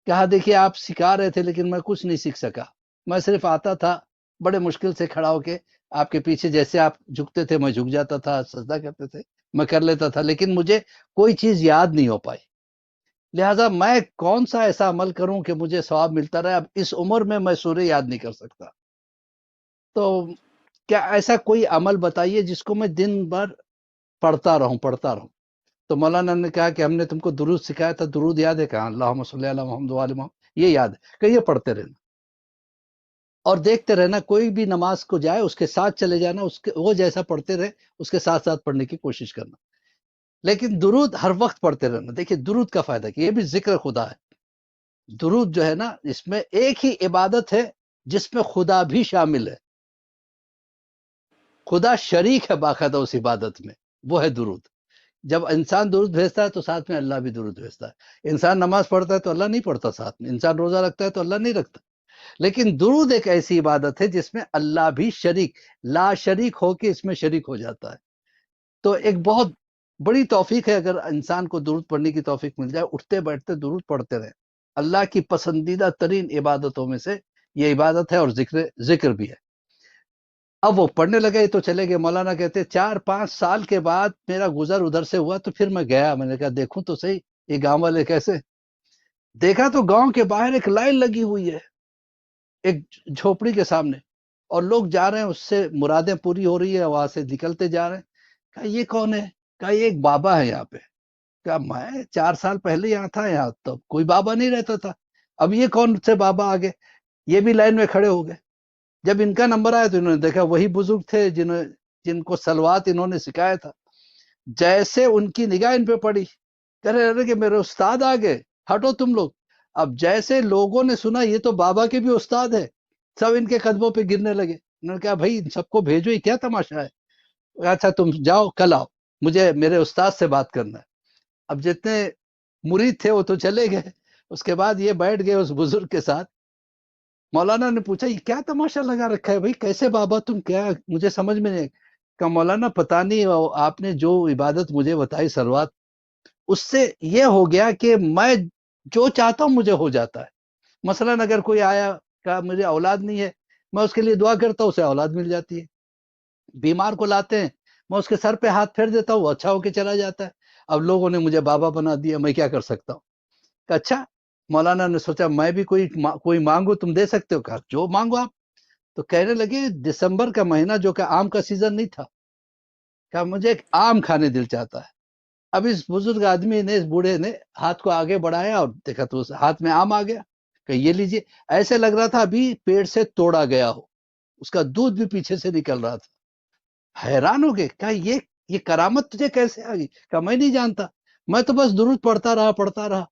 کہا دیکھیے آپ سکھا رہے تھے لیکن میں کچھ نہیں سیکھ سکا. میں صرف آتا تھا, بڑے مشکل سے کھڑا ہو کے آپ کے پیچھے جیسے آپ جھکتے تھے میں جھک جاتا تھا, سجدہ کرتے تھے میں کر لیتا تھا, لیکن مجھے کوئی چیز یاد نہیں ہو پائی. لہٰذا میں کون سا ایسا عمل کروں کہ مجھے ثواب ملتا رہے. اب اس عمر میں سورہ یاد نہیں کر سکتا. تو کیا ایسا کوئی عمل بتائیے جس کو میں دن بھر پڑھتا رہوں. تو مولانا نے کہا کہ ہم نے تم کو درود سکھایا تھا, درود یاد ہے؟ کہا اللہم صلی علی محمد و آل محمد, یہ یاد ہے کہ یہ پڑھتے رہنا. اور دیکھتے رہنا، کوئی بھی نماز کو جائے اس کے ساتھ چلے جانا، وہ جیسا پڑھتے رہے اس کے ساتھ ساتھ پڑھنے کی کوشش کرنا، لیکن درود ہر وقت پڑھتے رہنا۔ دیکھیے درود کا فائدہ کہ یہ بھی ذکر خدا ہے۔ درود جو ہے نا، اس میں ایک ہی عبادت ہے جس میں خدا بھی شامل ہے، خدا شریک ہے باقاعدہ اس عبادت میں، وہ ہے درود۔ جب انسان درود بھیجتا ہے تو ساتھ میں اللہ بھی درود بھیجتا ہے۔ انسان نماز پڑھتا ہے تو اللہ نہیں پڑھتا ساتھ میں، انسان روزہ رکھتا ہے تو اللہ نہیں رکھتا، لیکن درود ایک ایسی عبادت ہے جس میں اللہ بھی شریک، لا شریک ہو کے اس میں شریک ہو جاتا ہے۔ تو ایک بہت بڑی توفیق ہے اگر انسان کو درود پڑھنے کی توفیق مل جائے، اٹھتے بیٹھتے درود پڑھتے رہے۔ اللہ کی پسندیدہ ترین عبادتوں میں سے یہ عبادت ہے، اور ذکر بھی ہے۔ اب وہ پڑھنے لگے تو چلے گئے۔ مولانا کہتے 4-5 سال کے بعد میرا گزر ادھر سے ہوا تو پھر میں گیا، میں نے کہا دیکھوں تو صحیح یہ گاؤں والے کیسے۔ دیکھا تو گاؤں کے باہر ایک لائن لگی ہوئی ہے ایک جھوپڑی کے سامنے، اور لوگ جا رہے ہیں، اس سے مرادیں پوری ہو رہی ہے، وہاں سے نکلتے جا رہے ہیں۔ کہا یہ کون ہے؟ کہا یہ ایک بابا ہے یہاں پہ۔ کہا میں 4 سال پہلے یہاں تھا، یہاں تو کوئی بابا نہیں رہتا تھا، اب یہ کون سے بابا آگے؟ یہ بھی لائن میں کھڑے ہو گئے۔ جب ان کا نمبر آیا تو انہوں نے دیکھا وہی بزرگ تھے جن کو سلوات انہوں نے سکھایا تھا۔ جیسے ان کی نگاہ ان پہ پڑی، کہہ رہے کہ میرے استاد آ گئے، ہٹو تم لوگ۔ اب جیسے لوگوں نے سنا یہ تو بابا کے بھی استاد ہے، سب ان کے قدموں پہ گرنے لگے۔ انہوں نے کہا بھائی ان سب کو بھیجو، یہ کیا تماشا ہے؟ اچھا تم جاؤ، کل آؤ، مجھے میرے استاد سے بات کرنا ہے۔ اب جتنے مرید تھے وہ تو چلے گئے، اس کے بعد یہ بیٹھ گئے اس بزرگ کے ساتھ۔ مولانا نے پوچھا یہ کیا تماشا لگا رکھا ہے بھائی، کیسے بابا تم، کیا مجھے سمجھ میں نہیں۔ کہا مولانا پتہ نہیں، آپ نے جو عبادت مجھے بتائی سلوات، اس سے یہ ہو گیا کہ میں جو چاہتا ہوں مجھے ہو جاتا ہے۔ مثلاً اگر کوئی آیا کہا مجھے اولاد نہیں ہے، میں اس کے لیے دعا کرتا ہوں، اسے اولاد مل جاتی ہے۔ بیمار کو لاتے ہیں، میں اس کے سر پہ ہاتھ پھیر دیتا ہوں، وہ اچھا ہو کے چلا جاتا ہے۔ اب لوگوں نے مجھے بابا بنا دیا، میں کیا کر سکتا ہوں؟ کہ اچھا، مولانا نے سوچا میں بھی کوئی مانگو، تم دے سکتے ہو؟ کہا جو مانگو آپ۔ تو کہنے لگے دسمبر کا مہینہ جو کہ آم کا سیزن نہیں تھا، کہا مجھے ایک آم کھانے دل چاہتا ہے۔ اب اس بزرگ آدمی نے، اس بوڑھے نے ہاتھ کو آگے بڑھایا اور دیکھا تو اس ہاتھ میں آم آ گیا، کہ یہ لیجئے۔ ایسے لگ رہا تھا ابھی پیڑ سے توڑا گیا ہو، اس کا دودھ بھی پیچھے سے نکل رہا تھا۔ حیران ہو گئے، کہا یہ کرامت تجھے کیسے آ گئی؟ کہا میں نہیں جانتا، میں تو بس درود پڑھتا رہا۔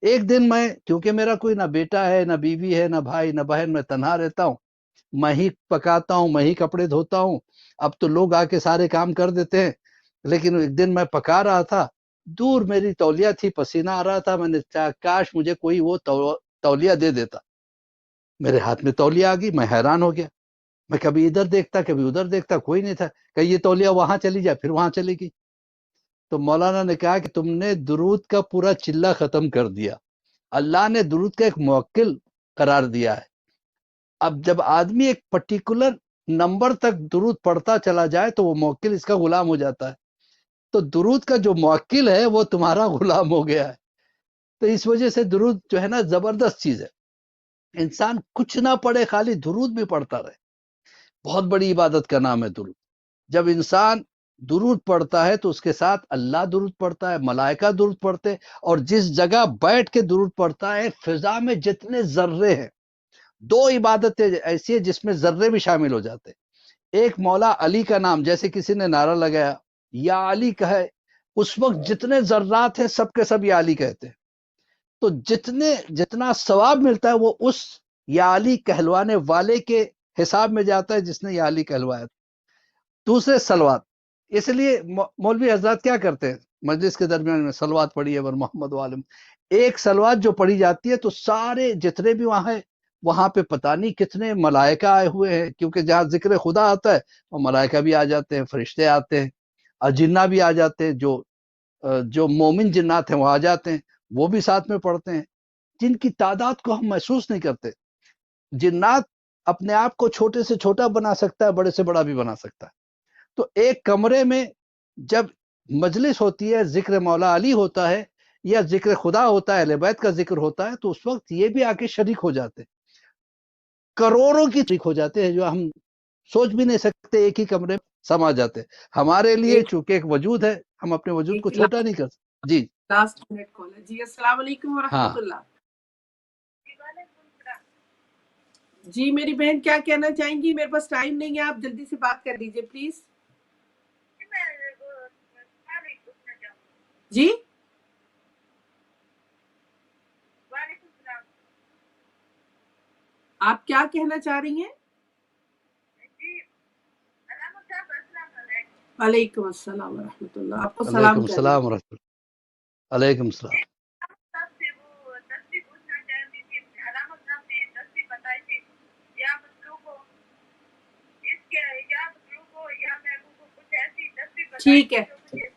ایک دن میں، کیونکہ میرا کوئی نہ بیٹا ہے نہ بیوی ہے نہ بھائی نہ بہن، میں تنہا رہتا ہوں، میں ہی پکاتا ہوں، میں ہی کپڑے دھوتا ہوں۔ اب تو لوگ آ کے سارے کام کر دیتے ہیں، لیکن ایک دن میں پکا رہا تھا، دور میری تولیہ تھی، پسینہ آ رہا تھا، میں نے چاہا کاش مجھے کوئی وہ تولیہ دے دیتا۔ میرے ہاتھ میں تولیہ آ گئی، میں حیران ہو گیا۔ میں کبھی ادھر دیکھتا کبھی ادھر دیکھتا، کوئی نہیں تھا۔ کہ یہ تولیہ وہاں چلی جائے، پھر وہاں چلی گئی۔ تو مولانا نے کہا کہ تم نے درود کا پورا چلہ ختم کر دیا۔ اللہ نے درود کا ایک موکل قرار دیا ہے۔ اب جب آدمی ایک پرٹیکولر نمبر تک درود پڑھتا چلا جائے تو وہ موکل اس کا غلام ہو جاتا ہے۔ تو درود کا جو موکل ہے وہ تمہارا غلام ہو گیا ہے۔ تو اس وجہ سے درود جو ہے نا زبردست چیز ہے۔ انسان کچھ نہ پڑھے، خالی درود بھی پڑھتا رہے، بہت بڑی عبادت کا نام ہے درود۔ جب انسان درود پڑھتا ہے تو اس کے ساتھ اللہ درود پڑھتا ہے، ملائکہ درود پڑھتے ہیں، اور جس جگہ بیٹھ کے درود پڑھتا ہے، فضا میں جتنے ذرے ہیں، 2 عبادتیں ایسی ہیں جس میں ذرے بھی شامل ہو جاتے ہیں۔ ایک مولا علی کا نام، جیسے کسی نے نعرہ لگایا یا علی کہے، اس وقت جتنے ذرات ہیں سب کے سب یا علی کہتے ہیں۔ تو جتنا ثواب ملتا ہے وہ اس یا علی کہلوانے والے کے حساب میں جاتا ہے جس نے یا علی کہلوایا تھا۔ دوسرے صلوات، اس لیے مولوی حضرات کیا کرتے ہیں مجلس کے درمیان میں، صلوات پڑھی ہے بر محمد وعلم۔ ایک صلوات جو پڑھی جاتی ہے تو سارے جتنے بھی وہاں ہیں، وہاں پہ پتہ نہیں کتنے ملائکہ آئے ہوئے ہیں، کیونکہ جہاں ذکر خدا آتا ہے وہ ملائکہ بھی آ جاتے ہیں، فرشتے آتے ہیں، اور جنہ بھی آ جاتے ہیں، جو مومن جنات ہیں وہ آ جاتے ہیں، وہ بھی ساتھ میں پڑھتے ہیں، جن کی تعداد کو ہم محسوس نہیں کرتے۔ جنات اپنے آپ کو چھوٹے سے چھوٹا بنا سکتا ہے، بڑے سے بڑا بھی بنا سکتا ہے۔ تو ایک کمرے میں جب مجلس ہوتی ہے، ذکر مولا علی ہوتا ہے یا ذکر خدا ہوتا ہے، اہل بیت کا ذکر ہوتا ہے، تو اس وقت یہ بھی آ کے شریک ہو جاتے ہیں، کروڑوں کی شریک ہو جاتے ہیں، جو ہم سوچ بھی نہیں سکتے، ایک ہی کمرے میں سما جاتے ہیں۔ ہمارے لیے چونکہ ایک وجود ہے، ہم اپنے وجود کو چھوٹا نہیں کر سکتے۔ جی لاسٹ منٹ کال ہے جی۔ السلام علیکم ورحمۃ ہاں، اللہ۔ جی میری بہن کیا کہنا چاہیں گی؟ میرے پاس ٹائم نہیں ہے، آپ جلدی سے بات کر لیجیے پلیز. میں وہ سوال ہی پوچھنا چاہوں گی. جی وعلیکم السلام. آپ کیا کہنا چاہ رہی ہیں؟ جی علامہ صاحب السلام علیکم. وعلیکم السلام ورحمۃ اللہ. آپ کو علیکم سلام کہہ السلام ورحمۃ اللہ. علیکم السلام. صاحب سے وہ تصویر پوچھنا چاہتی تھی. علامہ صاحب نے تصویر بتائی تھی یا مطلوب ہو اس کے یا مطلوب ہو یا محبوب ہو، کچھ ایسی تصویر بتائی ٹھیک تھی ہے جو مجھے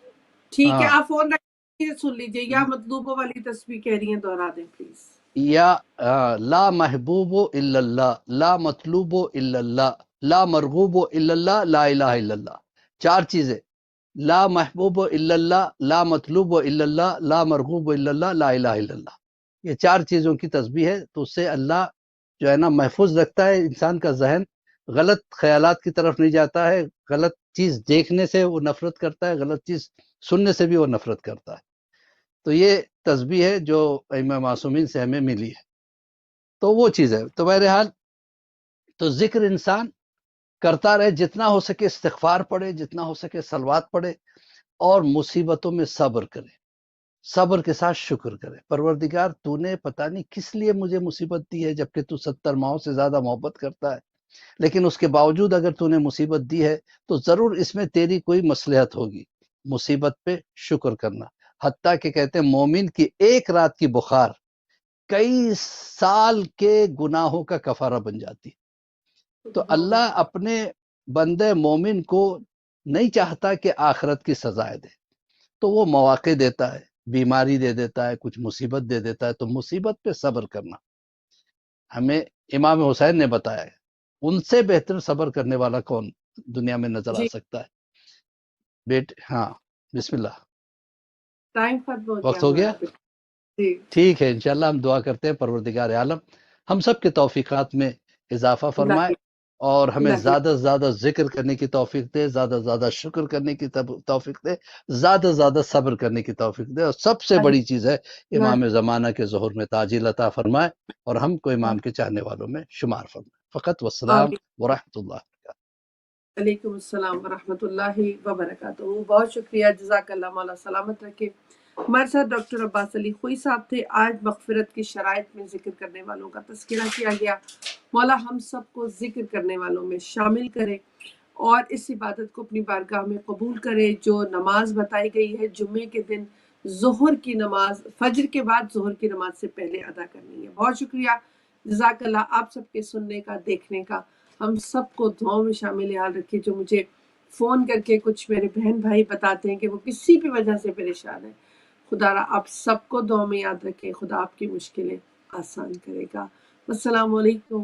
ٹھیک ہے، ہاں آپ فون رکھیے، سن لیجیے. یا مطلوبوں والی تصویر کہہ رہی ہیں، دوہرا دیں پلیز. یا لا محبوب الا اللہ، لا مطلوب الا اللہ، لا مرغوب الا اللہ، لا الہ الا اللہ. 4 چیزیں: لا محبوب الا اللہ، لا مطلوب الا اللہ، لا مرغوب الا اللہ، لا الہ الا اللہ. یہ 4 چیزوں کی تسبیح ہے. تو اس سے اللہ جو ہے نا محفوظ رکھتا ہے انسان کا ذہن، غلط خیالات کی طرف نہیں جاتا ہے، غلط چیز دیکھنے سے وہ نفرت کرتا ہے، غلط چیز سننے سے بھی وہ نفرت کرتا ہے. تو یہ تسبیح ہے جو ائمہ معصومین سے ہمیں ملی ہے. تو وہ چیز ہے. تو بہرحال تو ذکر انسان کرتا رہے، جتنا ہو سکے استغفار پڑھے، جتنا ہو سکے صلوات پڑھے، اور مصیبتوں میں صبر کرے، صبر کے ساتھ شکر کرے. پروردگار تو نے پتہ نہیں کس لیے مجھے مصیبت دی ہے، جبکہ تو 70 ماہوں سے زیادہ محبت کرتا ہے، لیکن اس کے باوجود اگر تو نے مصیبت دی ہے تو ضرور اس میں تیری کوئی مصلحت ہوگی. مصیبت پہ شکر کرنا، حتیٰ کہ کہتے ہیں مومن کی ایک رات کی بخار کئی سال کے گناہوں کا کفارہ بن جاتی. تو اللہ اپنے بندے مومن کو نہیں چاہتا کہ آخرت کی سزائے دے، تو وہ مواقع دیتا ہے، بیماری دے دیتا ہے، کچھ مصیبت دے دیتا ہے. تو مصیبت پہ صبر کرنا ہمیں امام حسین نے بتایا ہے. ان سے بہتر صبر کرنے والا کون دنیا میں نظر آ جی سکتا ہے. بیٹے ہاں بسم اللہ. ٹائم ختم ہو گیا وقت ہو گیا. ہمارا. جی ٹھیک ہے، انشاءاللہ ہم دعا کرتے ہیں پروردگار عالم ہم سب کے توفیقات میں اضافہ فرمائے، اور ہمیں اللہ زیادہ سے زیادہ ذکر کرنے کی توفیق دے، زیادہ سے زیادہ شکر کرنے کی توفیق دے، زیادہ سے زیادہ صبر کرنے کی توفیق دے، اور سب سے بڑی چیز ہے امام زمانہ کے ظہور میں تاجیل عطا فرمائے، اور ہم کو امام کے چاہنے والوں میں شمار فرمائے. فقط والسلام ورحمۃ اللہ. وعلیکم السلام ورحمۃ اللہ وبرکاتہ. بہت شکریہ، جزاک اللہ، مولا سلامت رکھے. ہمارے ساتھ ڈاکٹر عباس علی خوئی صاحب تھے. آج مغفرت کی شرائط میں ذکر کرنے والوں کا تذکرہ کیا گیا. مولا ہم سب کو ذکر کرنے والوں میں شامل کرے اور اس عبادت کو اپنی بارگاہ میں قبول کرے جو نماز بتائی گئی ہے جمعے کے دن ظہر کی نماز، فجر کے بعد ظہر کی نماز سے پہلے ادا کرنی ہے. بہت شکریہ، جزاک اللہ آپ سب کے سننے کا، دیکھنے کا. ہم سب کو دعاؤں میں شامل حال رکھے. جو مجھے فون کر کے کچھ میرے بہن بھائی بتاتے ہیں کہ وہ کسی بھی وجہ سے پریشان ہیں، خدا را آپ سب کو دعاؤں میں یاد رکھے. خدا آپ کی مشکلیں آسان کرے گا. السلام علیکم.